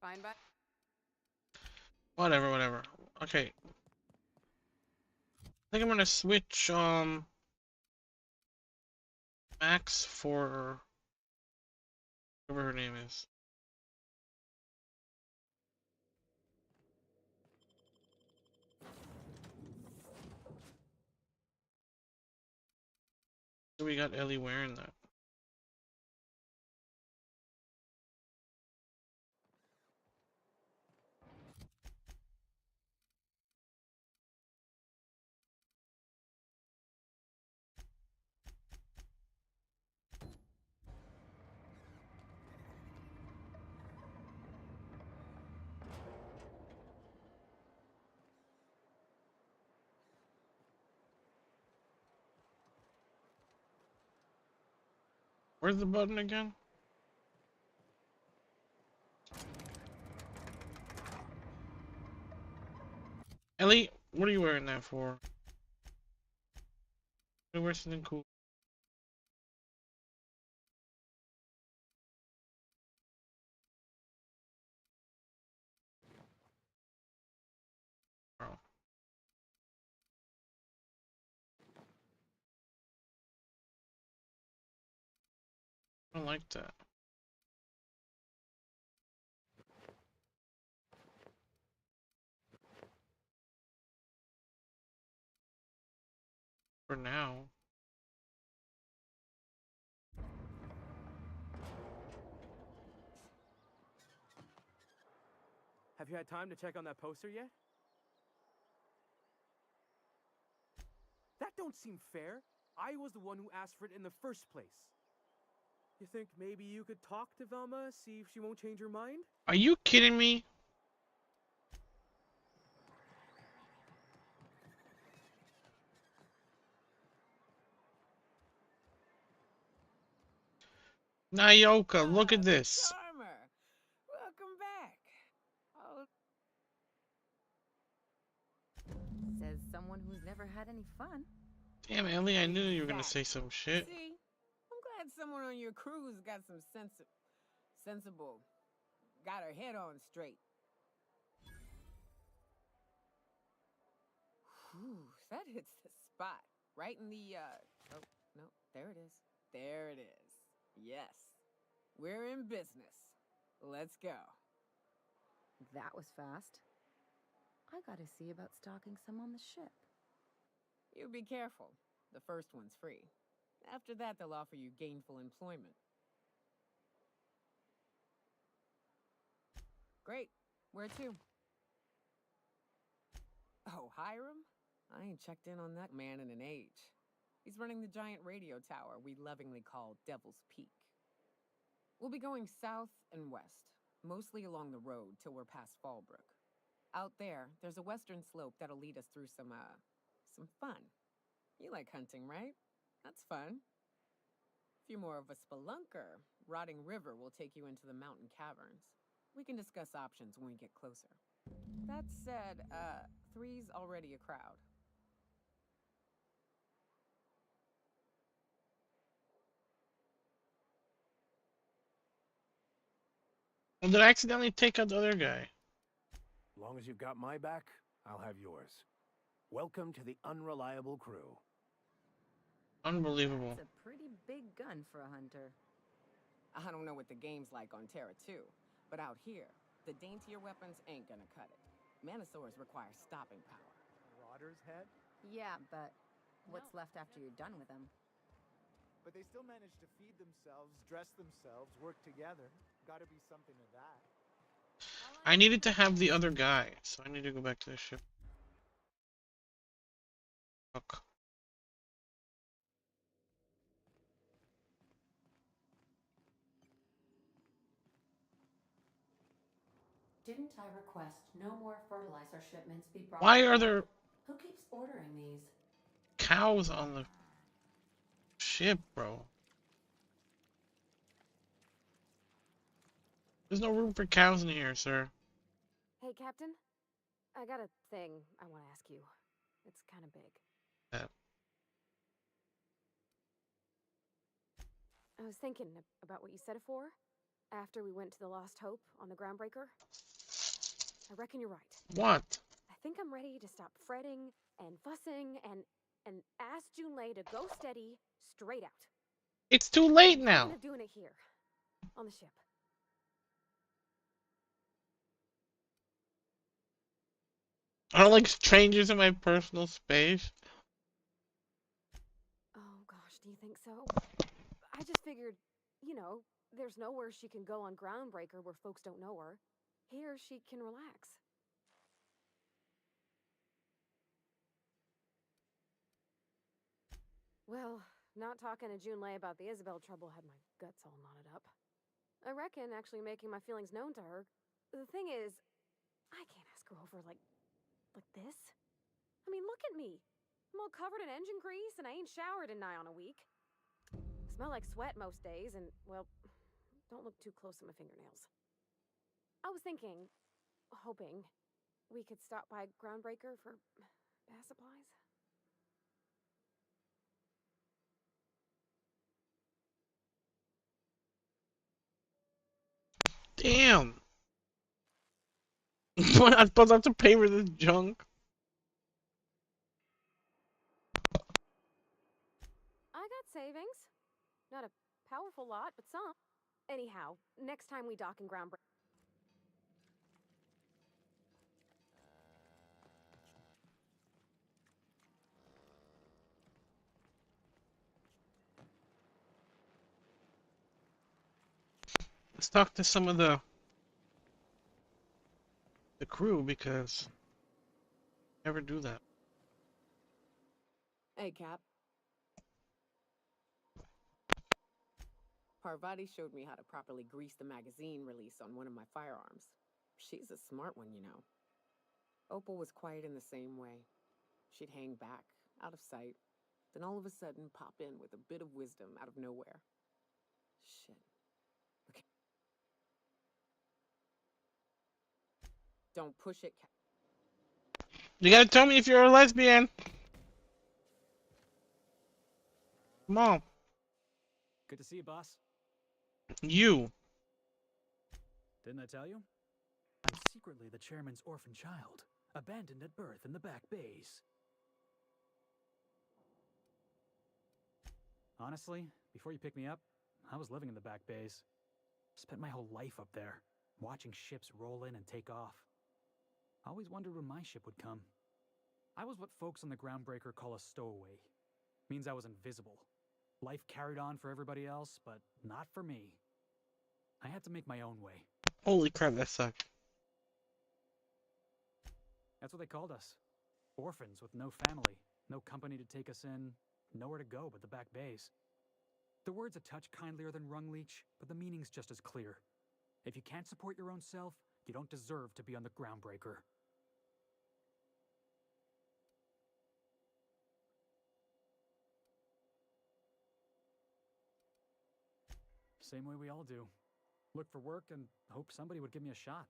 Fine by. Whatever, whatever. Okay. I think I'm gonna switch Max for whatever her name is. We got Ellie wearing that. Where's the button again? Ellie, what are you wearing that for? You wear something cool. Oh. I don't like that. For now. Have you had time to check on that poster yet? That don't seem fair. I was the one who asked for it in the first place. You think maybe you could talk to Velma, see if she won't change her mind? Are you kidding me? Nayoka, look at this. Charmer, welcome back. Oh. Says someone who's never had any fun. Damn, Ellie, I knew you were gonna say some shit. See, I'm glad someone on your crew's got some sensible, got her head on straight. Whew, that hits the spot. Right in the, oh, no, there it is. There it is. Yes. We're in business. Let's go. That was fast. I gotta see about stocking some on the ship. You be careful. The first one's free. After that, they'll offer you gainful employment. Great. Where to? Oh, Hiram? I ain't checked in on that man in an age. He's running the giant radio tower we lovingly call Devil's Peak. We'll be going south and west, mostly along the road till we're past Fallbrook. Out there's a western slope that'll lead us through some fun. You like hunting, right? That's fun. If you're more of a spelunker, Rotting River will take you into the mountain caverns. We can discuss options when we get closer. That said, 3's already a crowd. Well, did I accidentally take out the other guy? Long as you've got my back, I'll have yours. Welcome to the unreliable crew. Unbelievable. That's a pretty big gun for a hunter. I don't know what the game's like on Terra 2, but out here, the daintier weapons ain't gonna cut it. Manosaurs require stopping power. Marauder's head? Yeah, but what's left after you're done with them? but they still manage to feed themselves, dress themselves, work together. Gotta be something of that. I needed to have the other guy, so I need to go back to the ship. Fuck. Didn't I request no more fertilizer shipments be brought Why to are port? there Who keeps ordering these? cows on the ship, bro? There's no room for cows in here, sir. Hey, Captain. I got a thing I want to ask you. It's kind of big. I was thinking about what you said afore, after we went to the Lost Hope on the Groundbreaker. I reckon you're right. What? I think I'm ready to stop fretting and fussing and ask Junlei to go steady, straight out. It's too late I'm now. thinking of doing it here, on the ship. I don't like strangers in my personal space. Oh gosh, do you think so? I just figured, you know, there's nowhere she can go on Groundbreaker where folks don't know her. Here she can relax. Well, not talking to Junlei about the Isabel trouble had my guts all knotted up. I reckon actually making my feelings known to her. The thing is, I can't ask her over like this. I mean, look at me. I'm all covered in engine grease and I ain't showered in nigh on a week. Smell like sweat most days and, well, don't look too close at my fingernails. I was thinking, hoping, we could stop by Groundbreaker for bath supplies. Damn. What, I'm supposed to have to pay for this junk? I got savings. Not a powerful lot, but some. Anyhow, next time we dock in Groundbreaker. Let's talk to some of the crew because I never do that. Hey, Cap. Parvati showed me how to properly grease the magazine release on one of my firearms. She's a smart one, you know. Opal was quiet in the same way. She'd hang back, out of sight, then all of a sudden pop in with a bit of wisdom out of nowhere. Shit. Okay. Don't push it, Cap. You gotta tell me if you're a lesbian. Come on. Good to see you, boss. You. Didn't I tell you? I'm secretly the chairman's orphan child, abandoned at birth in the back bays. Honestly, before you picked me up, I was living in the back bays. Spent my whole life up there, watching ships roll in and take off. I always wondered when my ship would come. I was what folks on the Groundbreaker call a stowaway. Means I was invisible. Life carried on for everybody else, but not for me. I had to make my own way. Holy crap, that sucked. That's what they called us. Orphans with no family, no company to take us in, nowhere to go but the back bays. The word's a touch kindlier than rung leech, but the meaning's just as clear. If you can't support your own self, you don't deserve to be on the Groundbreaker. Same way we all do. Look for work and hope somebody would give me a shot.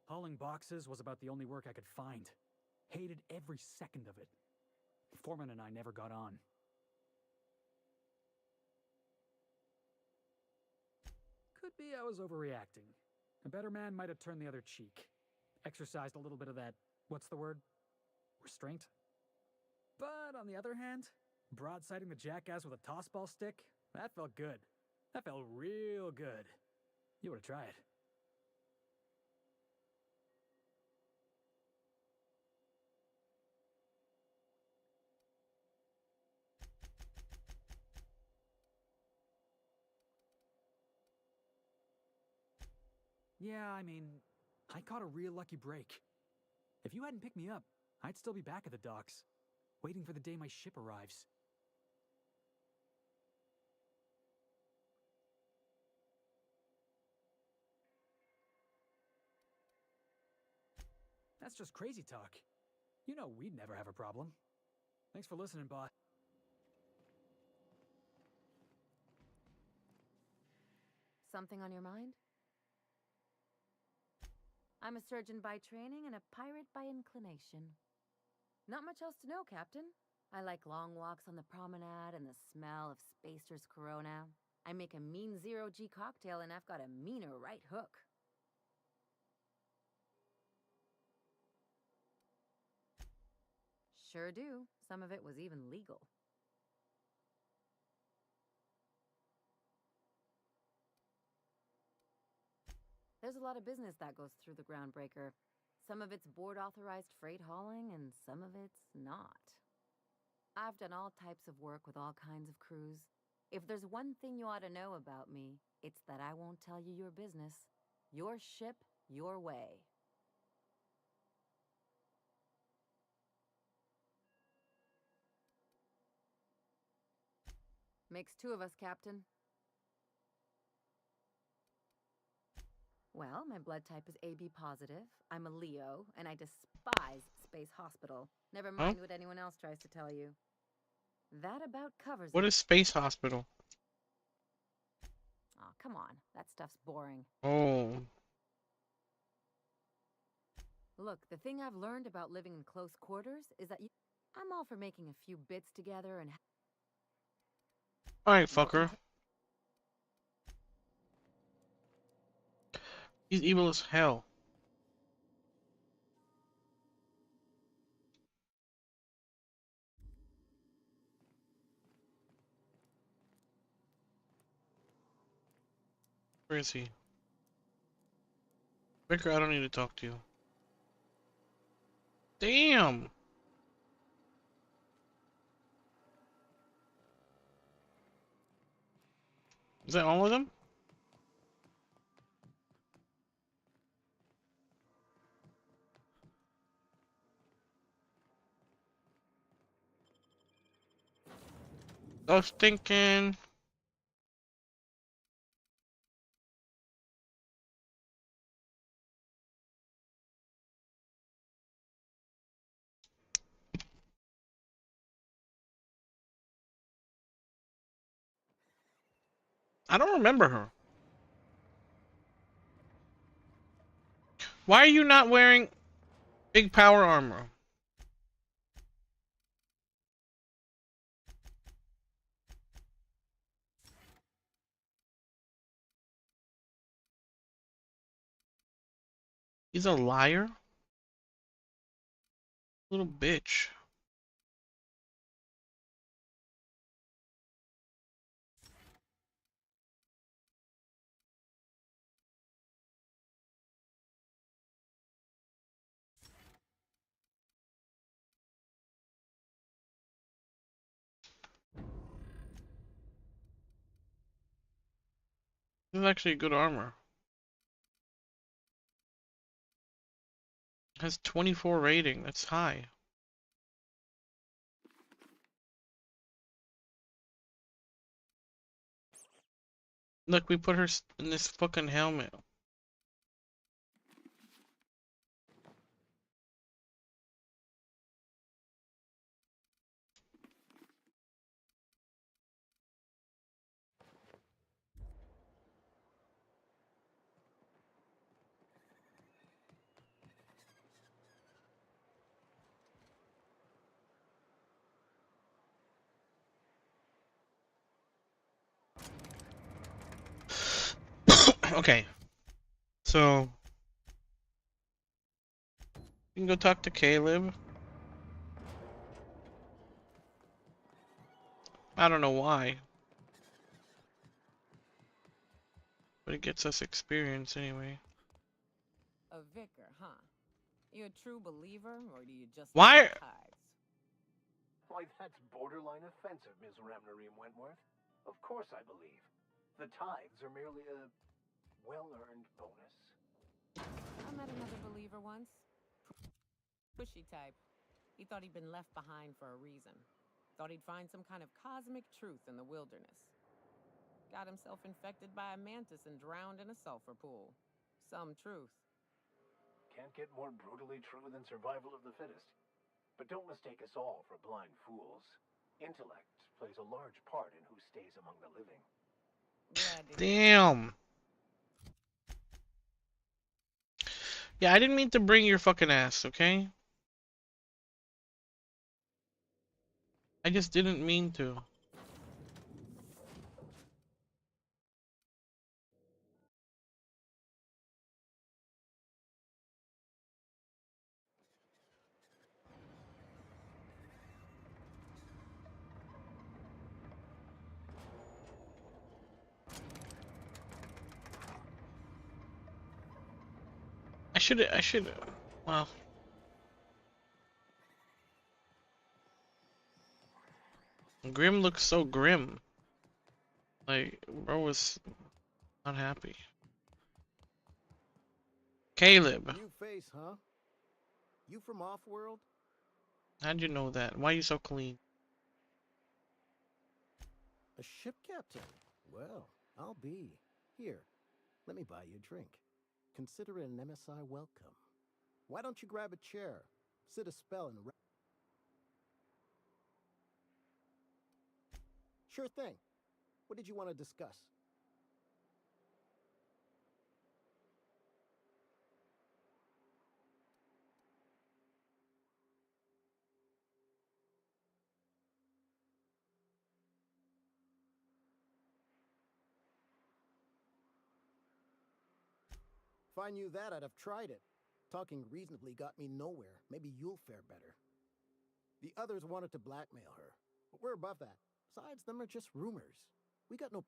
Hauling boxes was about the only work I could find. Hated every second of it. Foreman and I never got on. Could be I was overreacting. A better man might have turned the other cheek. Exercised a little bit of that, what's the word? Restraint? But on the other hand, broadsiding the jackass with a tossball stick, that felt good. That felt real good. You ought to try it. Yeah, I mean, I caught a real lucky break. If you hadn't picked me up, I'd still be back at the docks, waiting for the day my ship arrives. That's just crazy talk. You know we'd never have a problem. Thanks for listening, boss. Something on your mind? I'm a surgeon by training and a pirate by inclination. Not much else to know, Captain. I like long walks on the promenade and the smell of Spacer's Corona. I make a mean zero-G cocktail and I've got a meaner right hook. Sure do. Some of it was even legal. There's a lot of business that goes through the Groundbreaker. Some of it's board-authorized freight hauling, and some of it's not. I've done all types of work with all kinds of crews. If there's one thing you ought to know about me, it's that I won't tell you your business. Your ship, your way. Makes two of us, Captain. Well, my blood type is AB positive. I'm a Leo, and I despise Space Hospital. Never Huh? mind what anyone else tries to tell you. That about covers What it. is Space Hospital? Aw, come on. That stuff's boring. Oh. Look, the thing I've learned about living in close quarters is that I'm all for making a few bits together and... Alright, fucker. He's evil as hell. Where is he? Vicar, I don't need to talk to you. Damn! Is that all of them? I was thinking... I don't remember her. Why are you not wearing big power armor? He's a liar? Little bitch. This is actually good armor. It has 24 rating. That's high. Look, we put her in this fucking helmet. Okay. So... you can go talk to Caleb. I don't know why. But it gets us experience anyway. A vicar, huh? You a true believer, or do you just Why? like tithes? Why, that's borderline offensive, Ms. Ramnareem Wentworth. Of course I believe. The tithes are merely a well-earned bonus. I met another believer once. Pushy type. He thought he'd been left behind for a reason. Thought he'd find some kind of cosmic truth in the wilderness. Got himself infected by a mantis and drowned in a sulfur pool. Some truth. Can't get more brutally true than survival of the fittest. But don't mistake us all for blind fools. Intellect plays a large part in who stays among the living. Glad to hear that. Damn. Yeah, I didn't mean to bring your fucking ass, okay? I just didn't mean to. I should, well. Grim looks so grim. Like, bro was not happy. Caleb. New face, huh? You from off-world? How'd you know that? Why are you so clean? A ship captain? Well, I'll be. Here, let me buy you a drink. Consider it an MSI welcome. Why don't you grab a chair, sit a spell, and Sure thing. What did you want to discuss? If I knew that, I'd have tried it. Talking reasonably got me nowhere. Maybe you'll fare better. The others wanted to blackmail her, but we're above that. Besides, them are just rumors. We got no...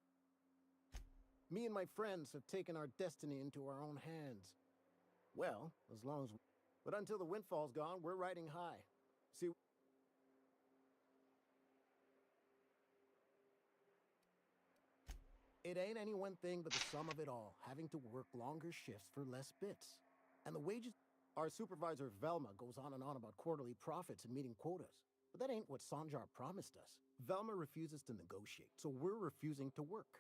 Me and my friends have taken our destiny into our own hands. Well, as long as... But until the windfall's gone, we're riding high. See... It ain't any one thing but the sum of it all, having to work longer shifts for less bits. And the wages... Our supervisor Velma goes on and on about quarterly profits and meeting quotas. But that ain't what Sanjar promised us. Velma refuses to negotiate, so we're refusing to work.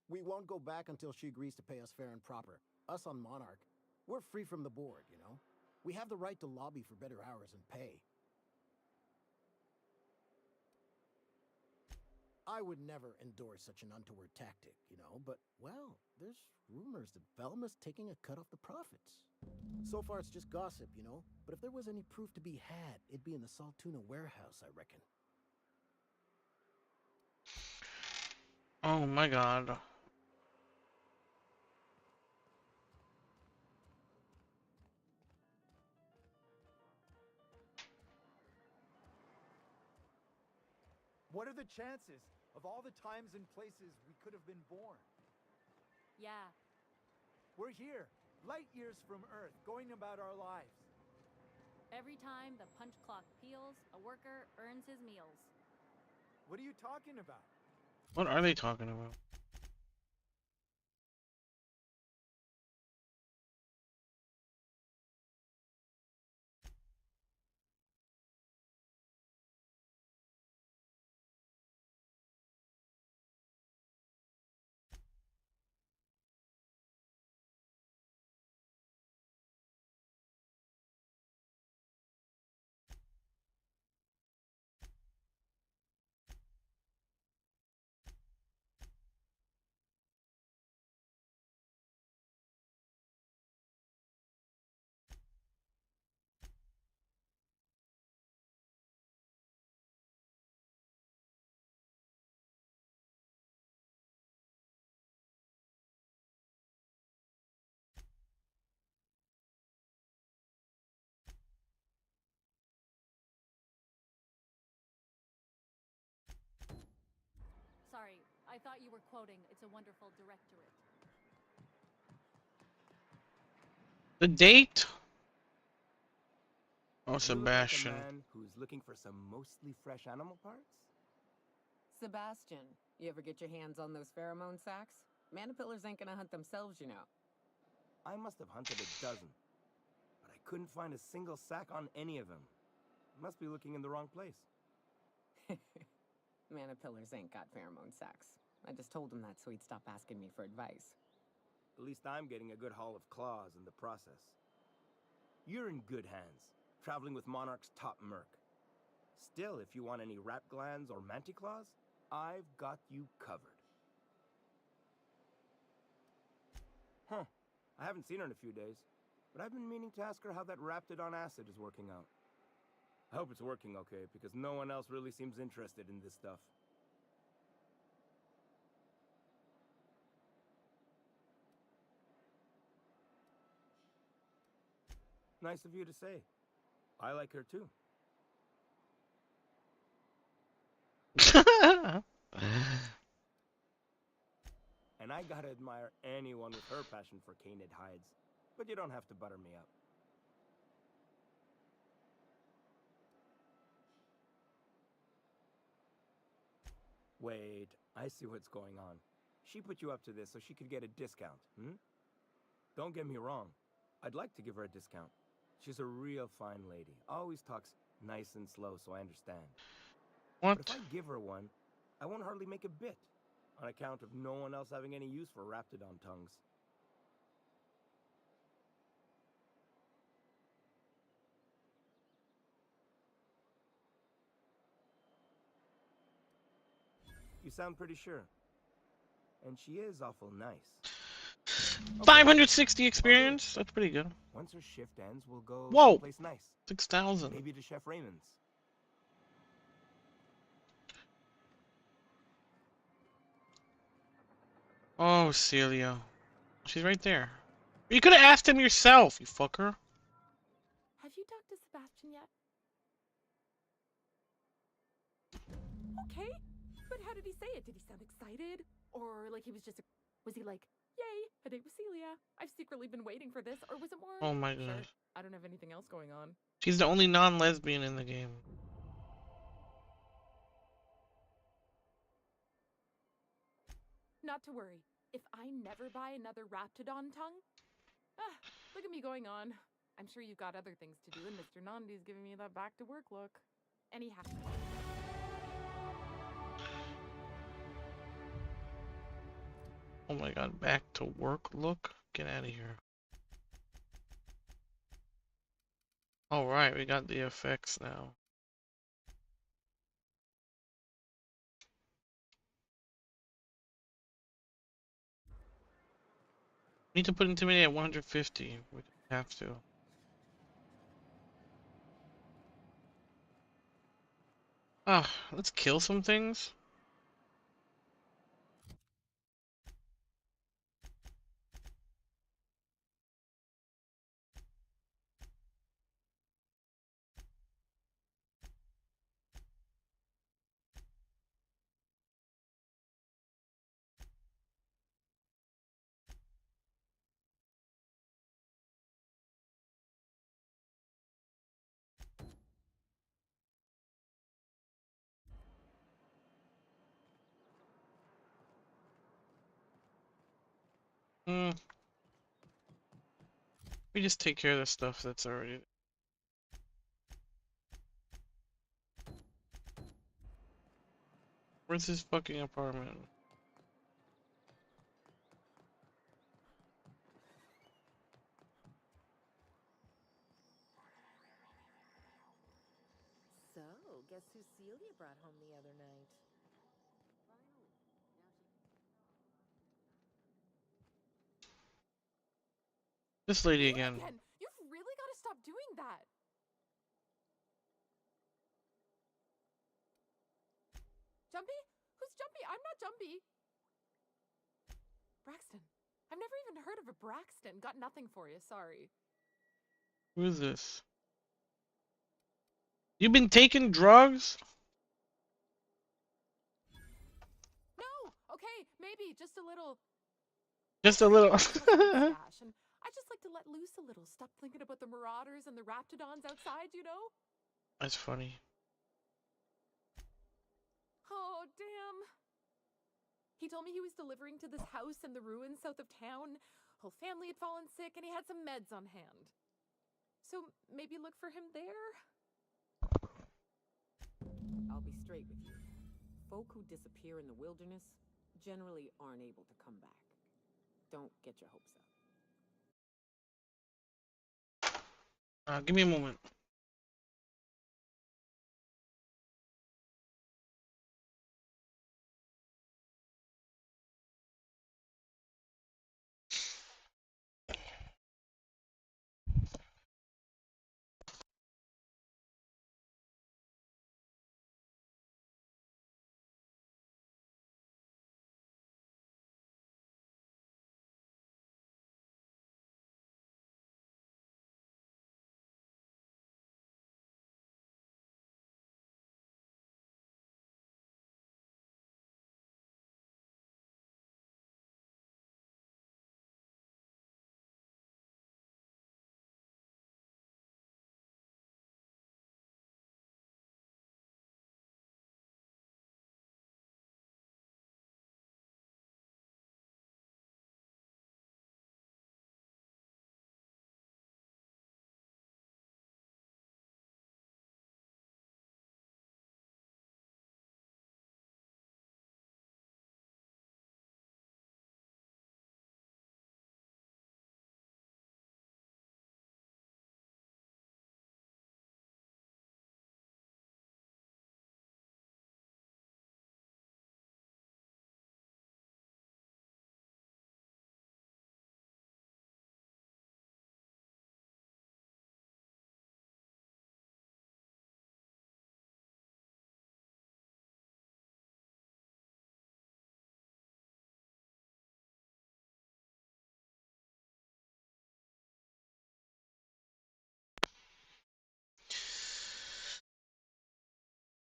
We won't go back until she agrees to pay us fair and proper. Us on Monarch. We're free from the board, you know? We have the right to lobby for better hours and pay. I would never endorse such an untoward tactic, you know, but, well, there's rumors that Velma's taking a cut off the profits. So far it's just gossip, you know, but if there was any proof to be had, it'd be in the Saltuna warehouse, I reckon. Oh my god. What are the chances of all the times and places we could have been born? Yeah. We're here, light years from Earth, going about our lives. Every time the punch clock peals, a worker earns his meals. What are you talking about? What are they talking about? Sorry, I thought you were quoting It's a Wonderful Directorate. The date? Oh, You look like a Sebastian. man who's looking for some mostly fresh animal parts? Sebastian, you ever get your hands on those pheromone sacks? Manipillars ain't gonna hunt themselves, you know. I must have hunted a dozen, but I couldn't find a single sack on any of them. Must be looking in the wrong place. Manipillars ain't got pheromone sacs. I just told him that so he'd stop asking me for advice. At least I'm getting a good haul of claws in the process. You're in good hands, traveling with Monarch's top merc. Still, if you want any rat glands or manticlaws, I've got you covered. Huh. I haven't seen her in a few days, but I've been meaning to ask her how that Raptidon acid is working out. I hope it's working okay, because no one else really seems interested in this stuff. Nice of you to say. I like her too. And I gotta admire anyone with her passion for canid hides. But you don't have to butter me up. Wait, I see what's going on. She put you up to this so she could get a discount, hmm? Don't get me wrong. I'd like to give her a discount. She's a real fine lady. Always talks nice and slow, so I understand. What? But if I give her one, I won't hardly make a bit, on account of no one else having any use for Raptidon tongues. You sound pretty sure. And she is awful nice. Okay. 560 experience? That's pretty good. Once her shift ends, we'll go Whoa! someplace nice. 6,000. Maybe to Chef Raymond's. Oh, Celia. She's right there. You could have asked him yourself, you fucker. Have you talked to Sebastian yet? Okay, but how did he say it? Did he sound excited? Or like he was just, was he like, yay, a date with Celia? I've secretly been waiting for this. Or was it more, Oh my sure, god. I don't have anything else going on. She's the only non-lesbian in the game. Not to worry. If I never buy another Raptidon tongue, look at me going on. I'm sure you've got other things to do, and Mr. Nandi's giving me that back to work look. Anyhow. Oh my god, back to work look? Get out of here. Alright, we got the effects now. Need to put Intimidate at 150. We have to. Ah, let's kill some things. We just take care of the stuff that's already. Where's his fucking apartment? So, guess who Celia brought home the other night? This lady You again. again! You've really got to stop doing that! Jumpy? Who's Jumpy? I'm not Jumpy! Braxton. I've never even heard of a Braxton. Got nothing for you, sorry. Who is this? You been taking drugs? No! Okay, maybe, just a little. Just a little. Stash, and I just like to let loose a little. Stop thinking about the Marauders and the Raptidons outside, you know? That's funny. Oh, damn. He told me he was delivering to this house in the ruins south of town. whole family had fallen sick and he had some meds on hand. So maybe look for him there? I'll be straight with you. Folk who disappear in the wilderness generally aren't able to come back. Don't get your hopes up. Give me a moment.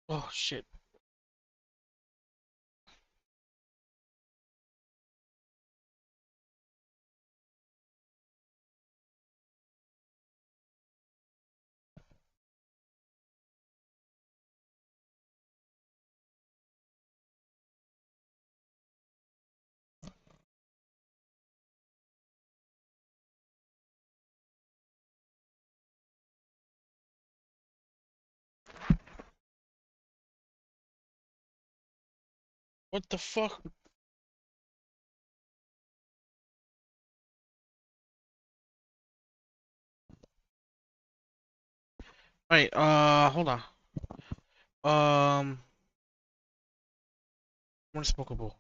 Oh shit. What the fuck? Wait, hold on. Unsmokable.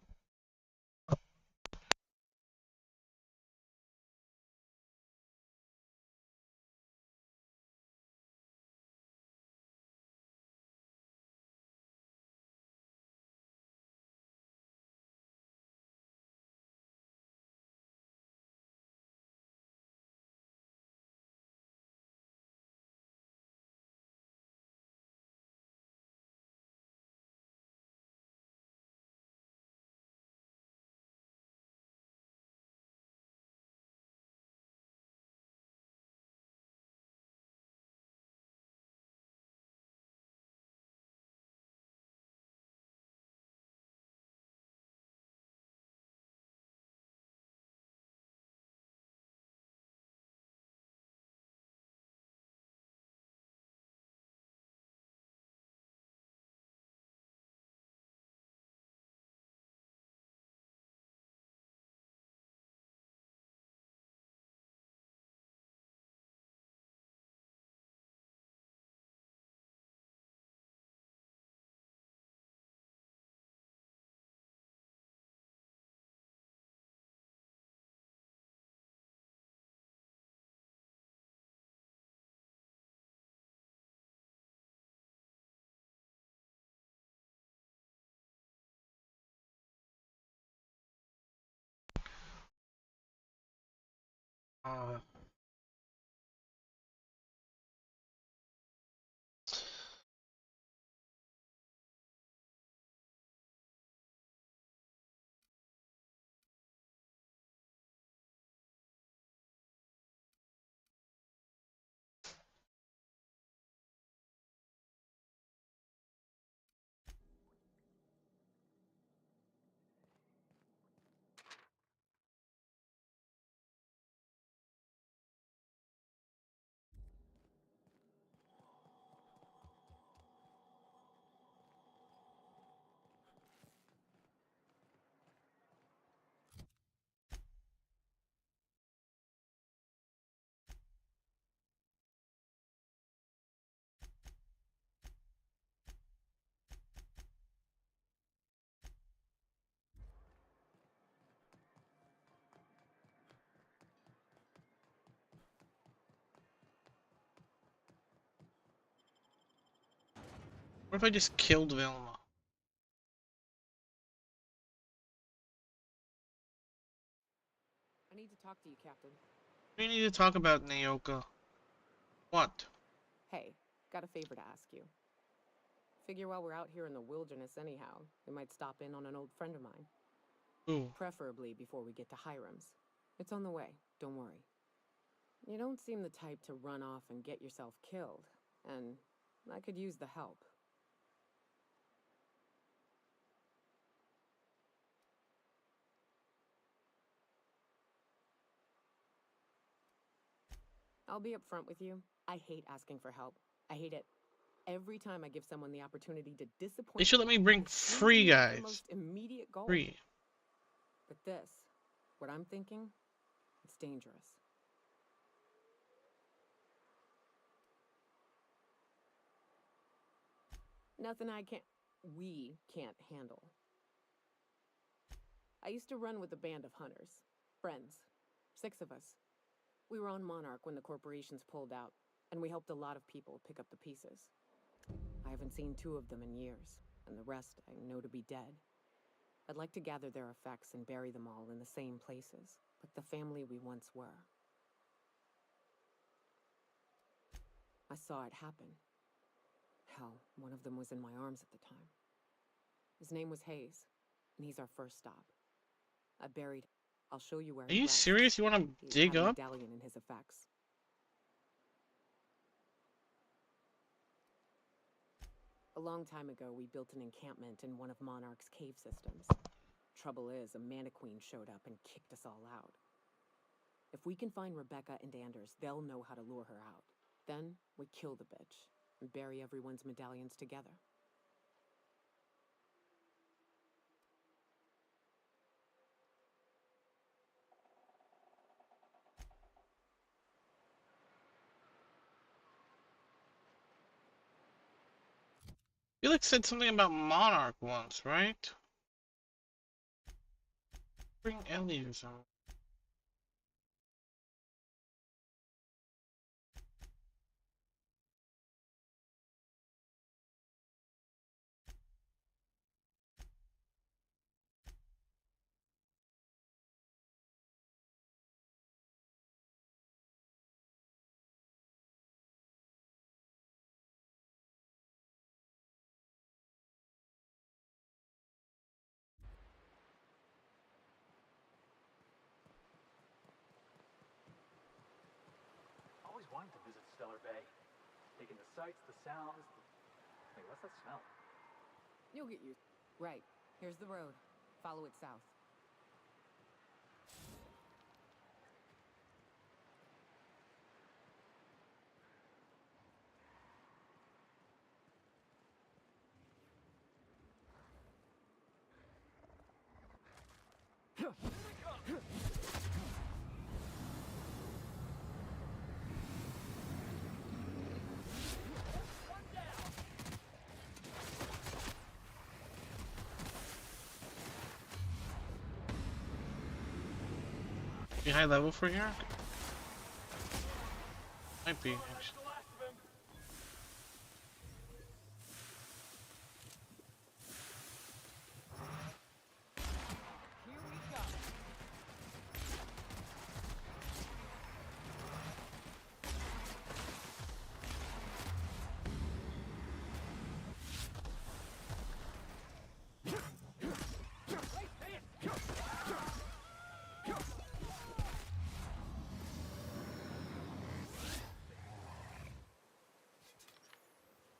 Uh, What if I just killed Velma? I need to talk to you, Captain. We need to talk about Naoka. What? Hey, got a favor to ask you. Figure while we're out here in the wilderness anyhow, we might stop in on an old friend of mine. Ooh. Preferably before we get to Hiram's. It's on the way, don't worry. You don't seem the type to run off and get yourself killed, and I could use the help. I'll be upfront with you. I hate asking for help. I hate it. Every time I give someone the opportunity to disappoint They should let me bring it seems to free me like the guys. most immediate goal. Free. But this, what I'm thinking, it's dangerous. Nothing we can't handle. I used to run with a band of hunters. Friends. 6 of us. We were on Monarch when the corporations pulled out, and we helped a lot of people pick up the pieces. I haven't seen 2 of them in years, and the rest I know to be dead. I'd like to gather their effects and bury them all in the same places, like the family we once were. I saw it happen. Hell, one of them was in my arms at the time. His name was Hayes, and he's our first stop. I buried him. I'll show you where Are he you rests. serious? You want to He dig had a up? medallion in his effects. A long time ago, we built an encampment in one of Monarch's cave systems. Trouble is, a Mana-Queen showed up and kicked us all out. If we can find Rebecca and Anders, they'll know how to lure her out. Then, we kill the bitch and bury everyone's medallions together. Felix said something about Monarch once, right? Bring Ellie or something. Always wanted to visit Stellar Bay. Taking the sights, the sounds. Wait, what's that smell? You'll get used. Right. Here's the road. Follow it south. Be high level for here? Might be, actually.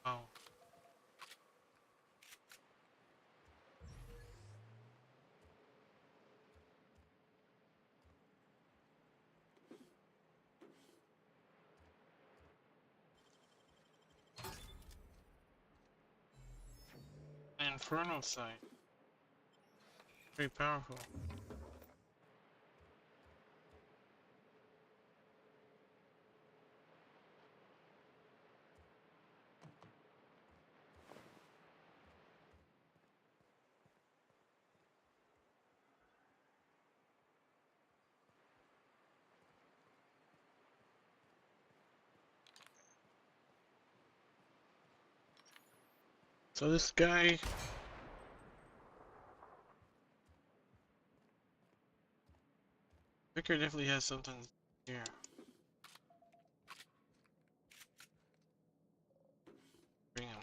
Oh. Inferno site. Very powerful. So this guy... Vicar definitely has something here. Bring him.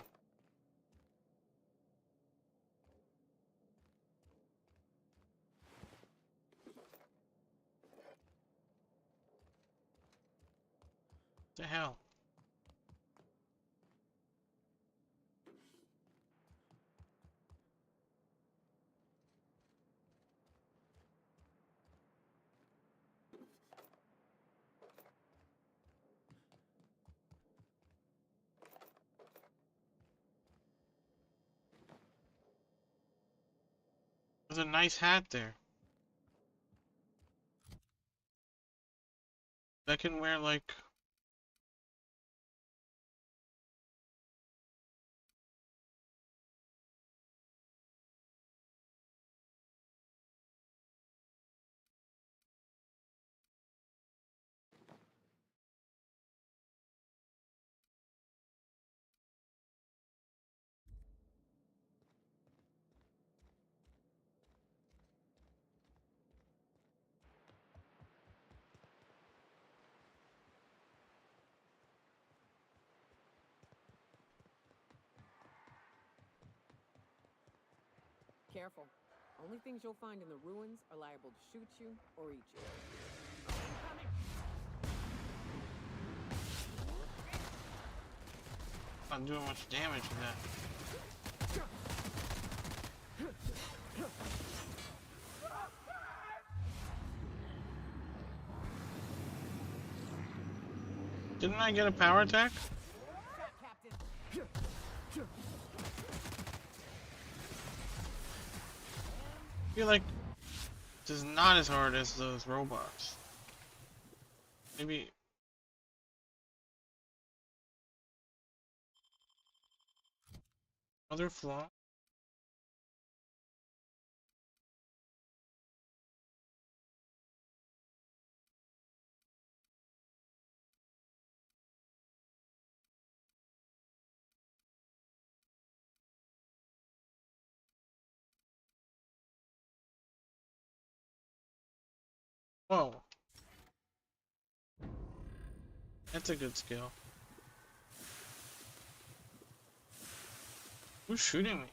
What the hell? There's a nice hat there. That can wear like... Careful. Only things you'll find in the ruins are liable to shoot you or eat you. Not doing much damage in that. Didn't I get a power attack? I feel like this is not as hard as those robots. Maybe... Other flaw? Whoa. That's a good skill. Who's shooting me?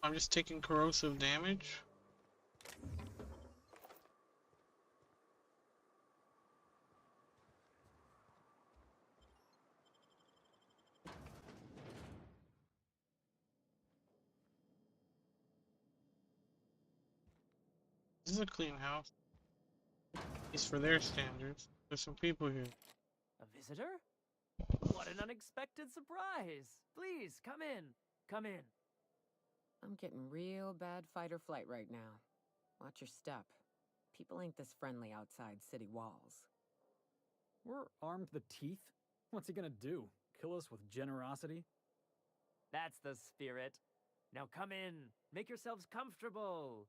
I'm just taking corrosive damage? This is a clean house. At least for their standards. There's some people here. A visitor? What an unexpected surprise! Please, come in. Come in. I'm getting real bad fight or flight right now. Watch your step. People ain't this friendly outside city walls. We're armed to the teeth. What's he gonna do? Kill us with generosity? That's the spirit. Now come in. Make yourselves comfortable.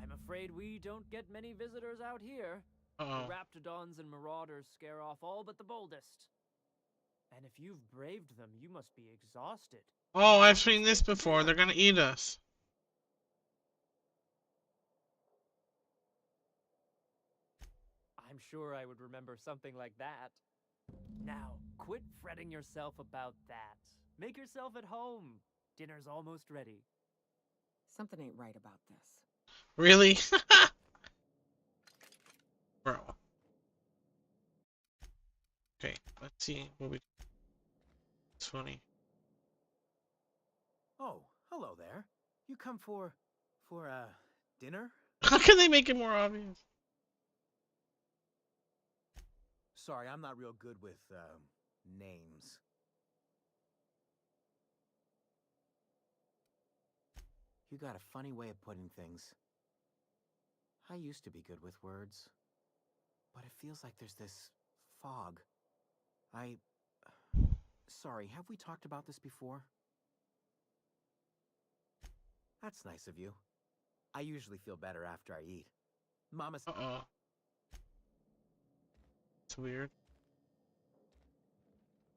I'm afraid we don't get many visitors out here. Uh-oh. The Raptidons and Marauders scare off all but the boldest. And if you've braved them, you must be exhausted. Oh, I've seen this before. They're gonna eat us. I'm sure I would remember something like that. Now, quit fretting yourself about that. Make yourself at home. Dinner's almost ready. Something ain't right about this. Really? Bro. Okay, let's see what we... It's funny. Oh, hello there. You come for dinner? How can they make it more obvious? Sorry, I'm not real good with, names. You got a funny way of putting things. I used to be good with words, but it feels like there's this fog. Sorry, have we talked about this before? That's nice of you. I usually feel better after I eat. Mama's... Uh-oh. It's weird.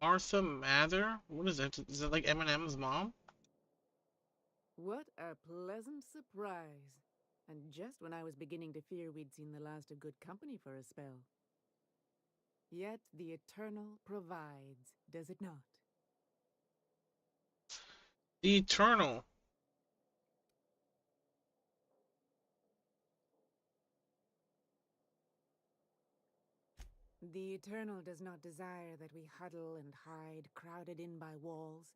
Martha Mather? What is that? Is that like Eminem's mom? What a pleasant surprise. And just when I was beginning to fear we'd seen the last of good company for a spell. Yet the Eternal provides, does it not? The Eternal. The Eternal does not desire that we huddle and hide, crowded in by walls.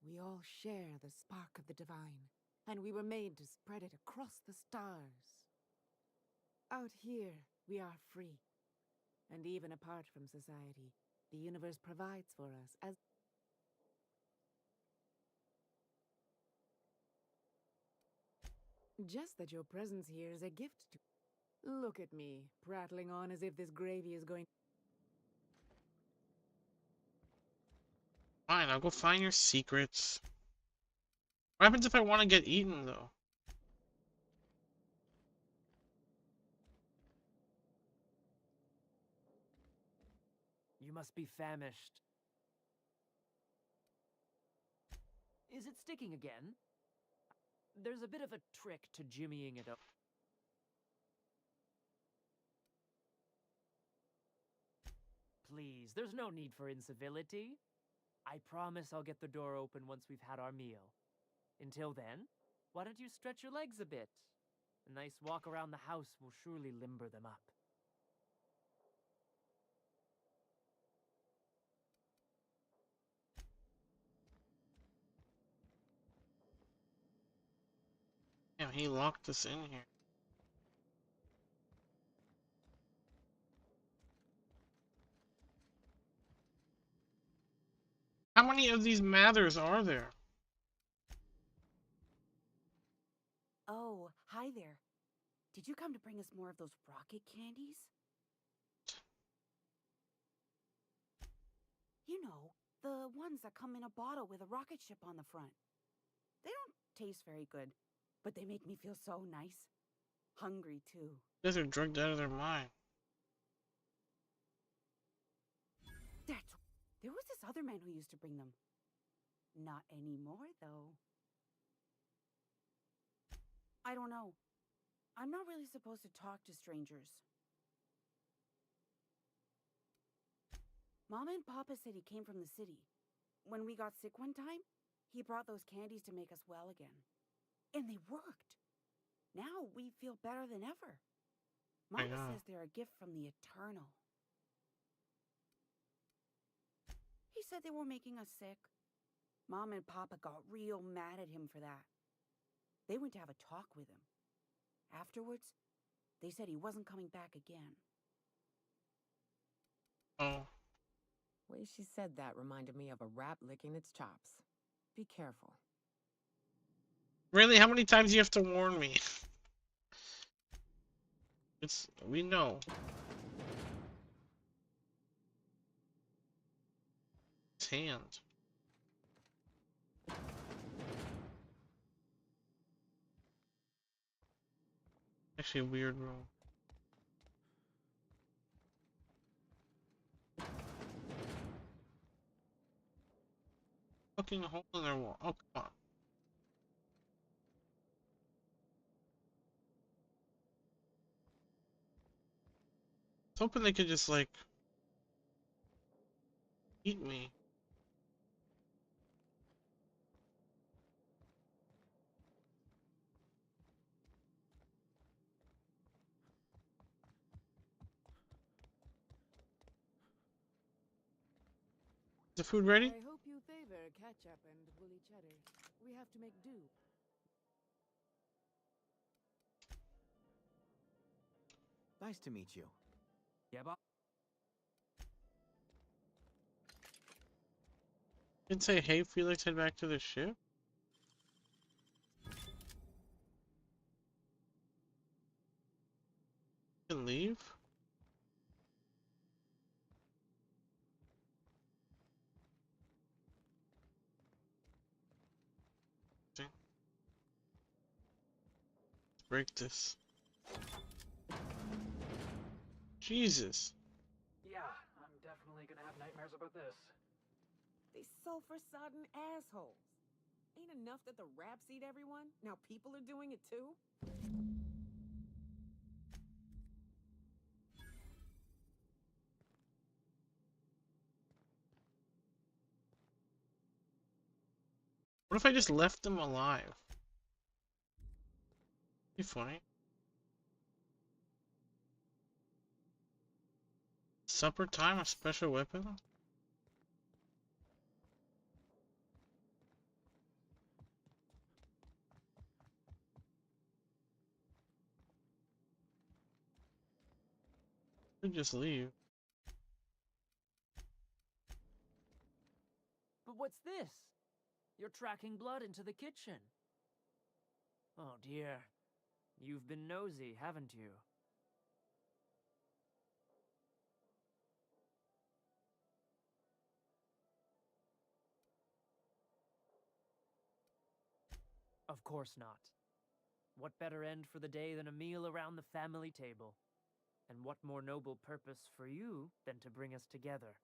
We all share the spark of the divine, and we were made to spread it across the stars. Out here, we are free. And even apart from society, the universe provides for us as just that your presence here is a gift to. Look at me, prattling on as if this gravy is going. Fine, I'll go find your secrets. What happens if I want to get eaten, though? You must be famished. Is it sticking again? There's a bit of a trick to jimmying it up. Please, there's no need for incivility. I promise I'll get the door open once we've had our meal. Until then, why don't you stretch your legs a bit? A nice walk around the house will surely limber them up. Damn, he locked us in here. How many of these Mathers are there? Oh, hi there. Did you come to bring us more of those rocket candies? You know, the ones that come in a bottle with a rocket ship on the front. They don't taste very good, but they make me feel so nice. Hungry, too. You guys are drugged out of their mind. There was this other man who used to bring them. Not anymore, though. I don't know. I'm not really supposed to talk to strangers. Mama and Papa said he came from the city. When we got sick one time, he brought those candies to make us well again. And they worked. Now we feel better than ever. Mama says they're a gift from the Eternal. He said they were making us sick. Mom and Papa got real mad at him for that. They went to have a talk with him. Afterwards, they said he wasn't coming back again. Oh. The way she said that reminded me of a rat licking its chops. Be careful. Really? How many times do you have to warn me? We know. His hand. Actually a weird room. Fucking hole in their wall. Oh, come on. I was hoping they could just, like, eat me. Is the food ready? I hope you favor ketchup and woolly cheddar. We have to make do. Nice to meet you. Yeah, Bob? Didn't say, hey, Felix, head back to the ship? You can leave? Let's break this. Jesus. Yeah, I'm definitely gonna have nightmares about this. These sulfur-sodden assholes. Ain't enough that the raps eat everyone? Now people are doing it too? What if I just left them alive? Be funny. Supper time, a special weapon? Could just leave. But what's this? You're tracking blood into the kitchen. Oh dear. You've been nosy, haven't you? Of course not. What better end for the day than a meal around the family table? And what more noble purpose for you than to bring us together?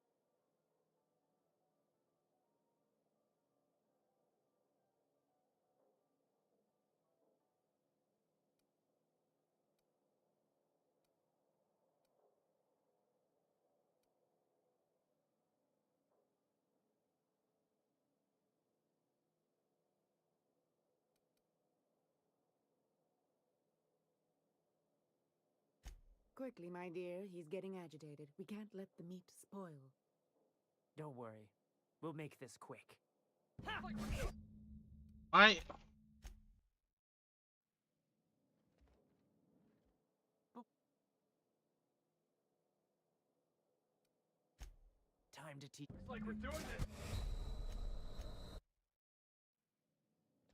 Quickly, my dear. He's getting agitated. We can't let the meat spoil. Don't worry. We'll make this quick. I... Time to teach. Like we're doing this.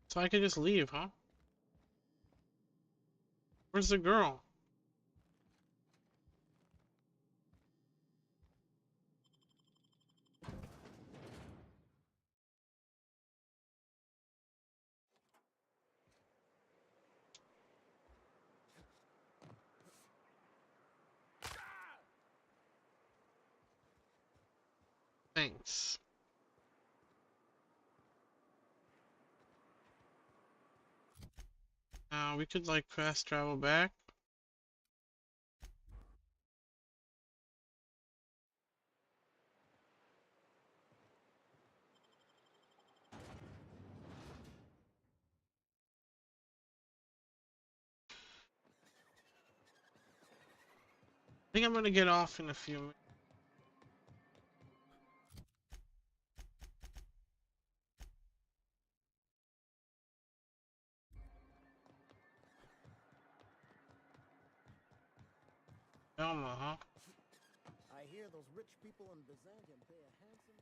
So I could just leave, huh? Where's the girl? Thanks. We could like fast travel back. I think I'm gonna get off in a few minutes. Elma, huh? I hear those rich people in Byzantium pay a handsome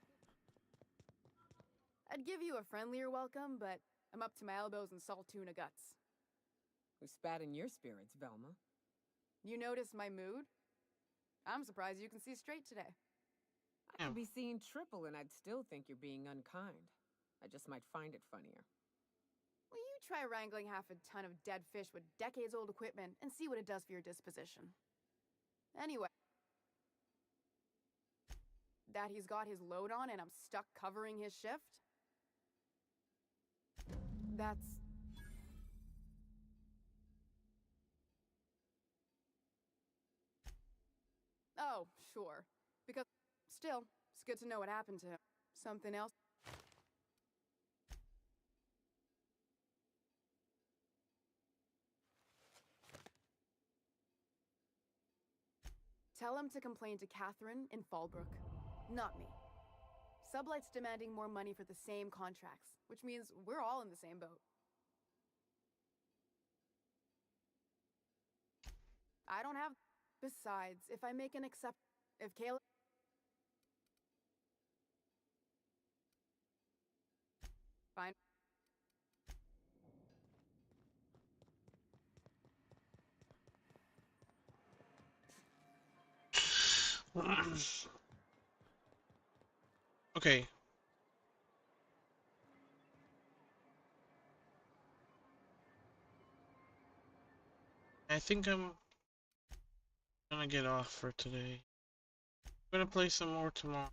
I'd give you a friendlier welcome, but I'm up to my elbows in salt tuna guts. Who spat in your spirits, Velma? You notice my mood? I'm surprised you can see straight today. I could be seeing triple and I'd still think you're being unkind. I just might find it funnier. Will you try wrangling half a ton of dead fish with decades-old equipment and see what it does for your disposition? Anyway, that he's got his load on and I'm stuck covering his shift? That's... Oh, sure. Because, still, it's good to know what happened to him. Something else? Tell him to complain to Catherine in Fallbrook, not me. Sublight's demanding more money for the same contracts, which means we're all in the same boat. I don't have... Besides, if I make an if Caleb... Fine. Okay. I think I'm gonna get off for today. I'm gonna play some more tomorrow.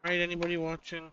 Alright, anybody watching?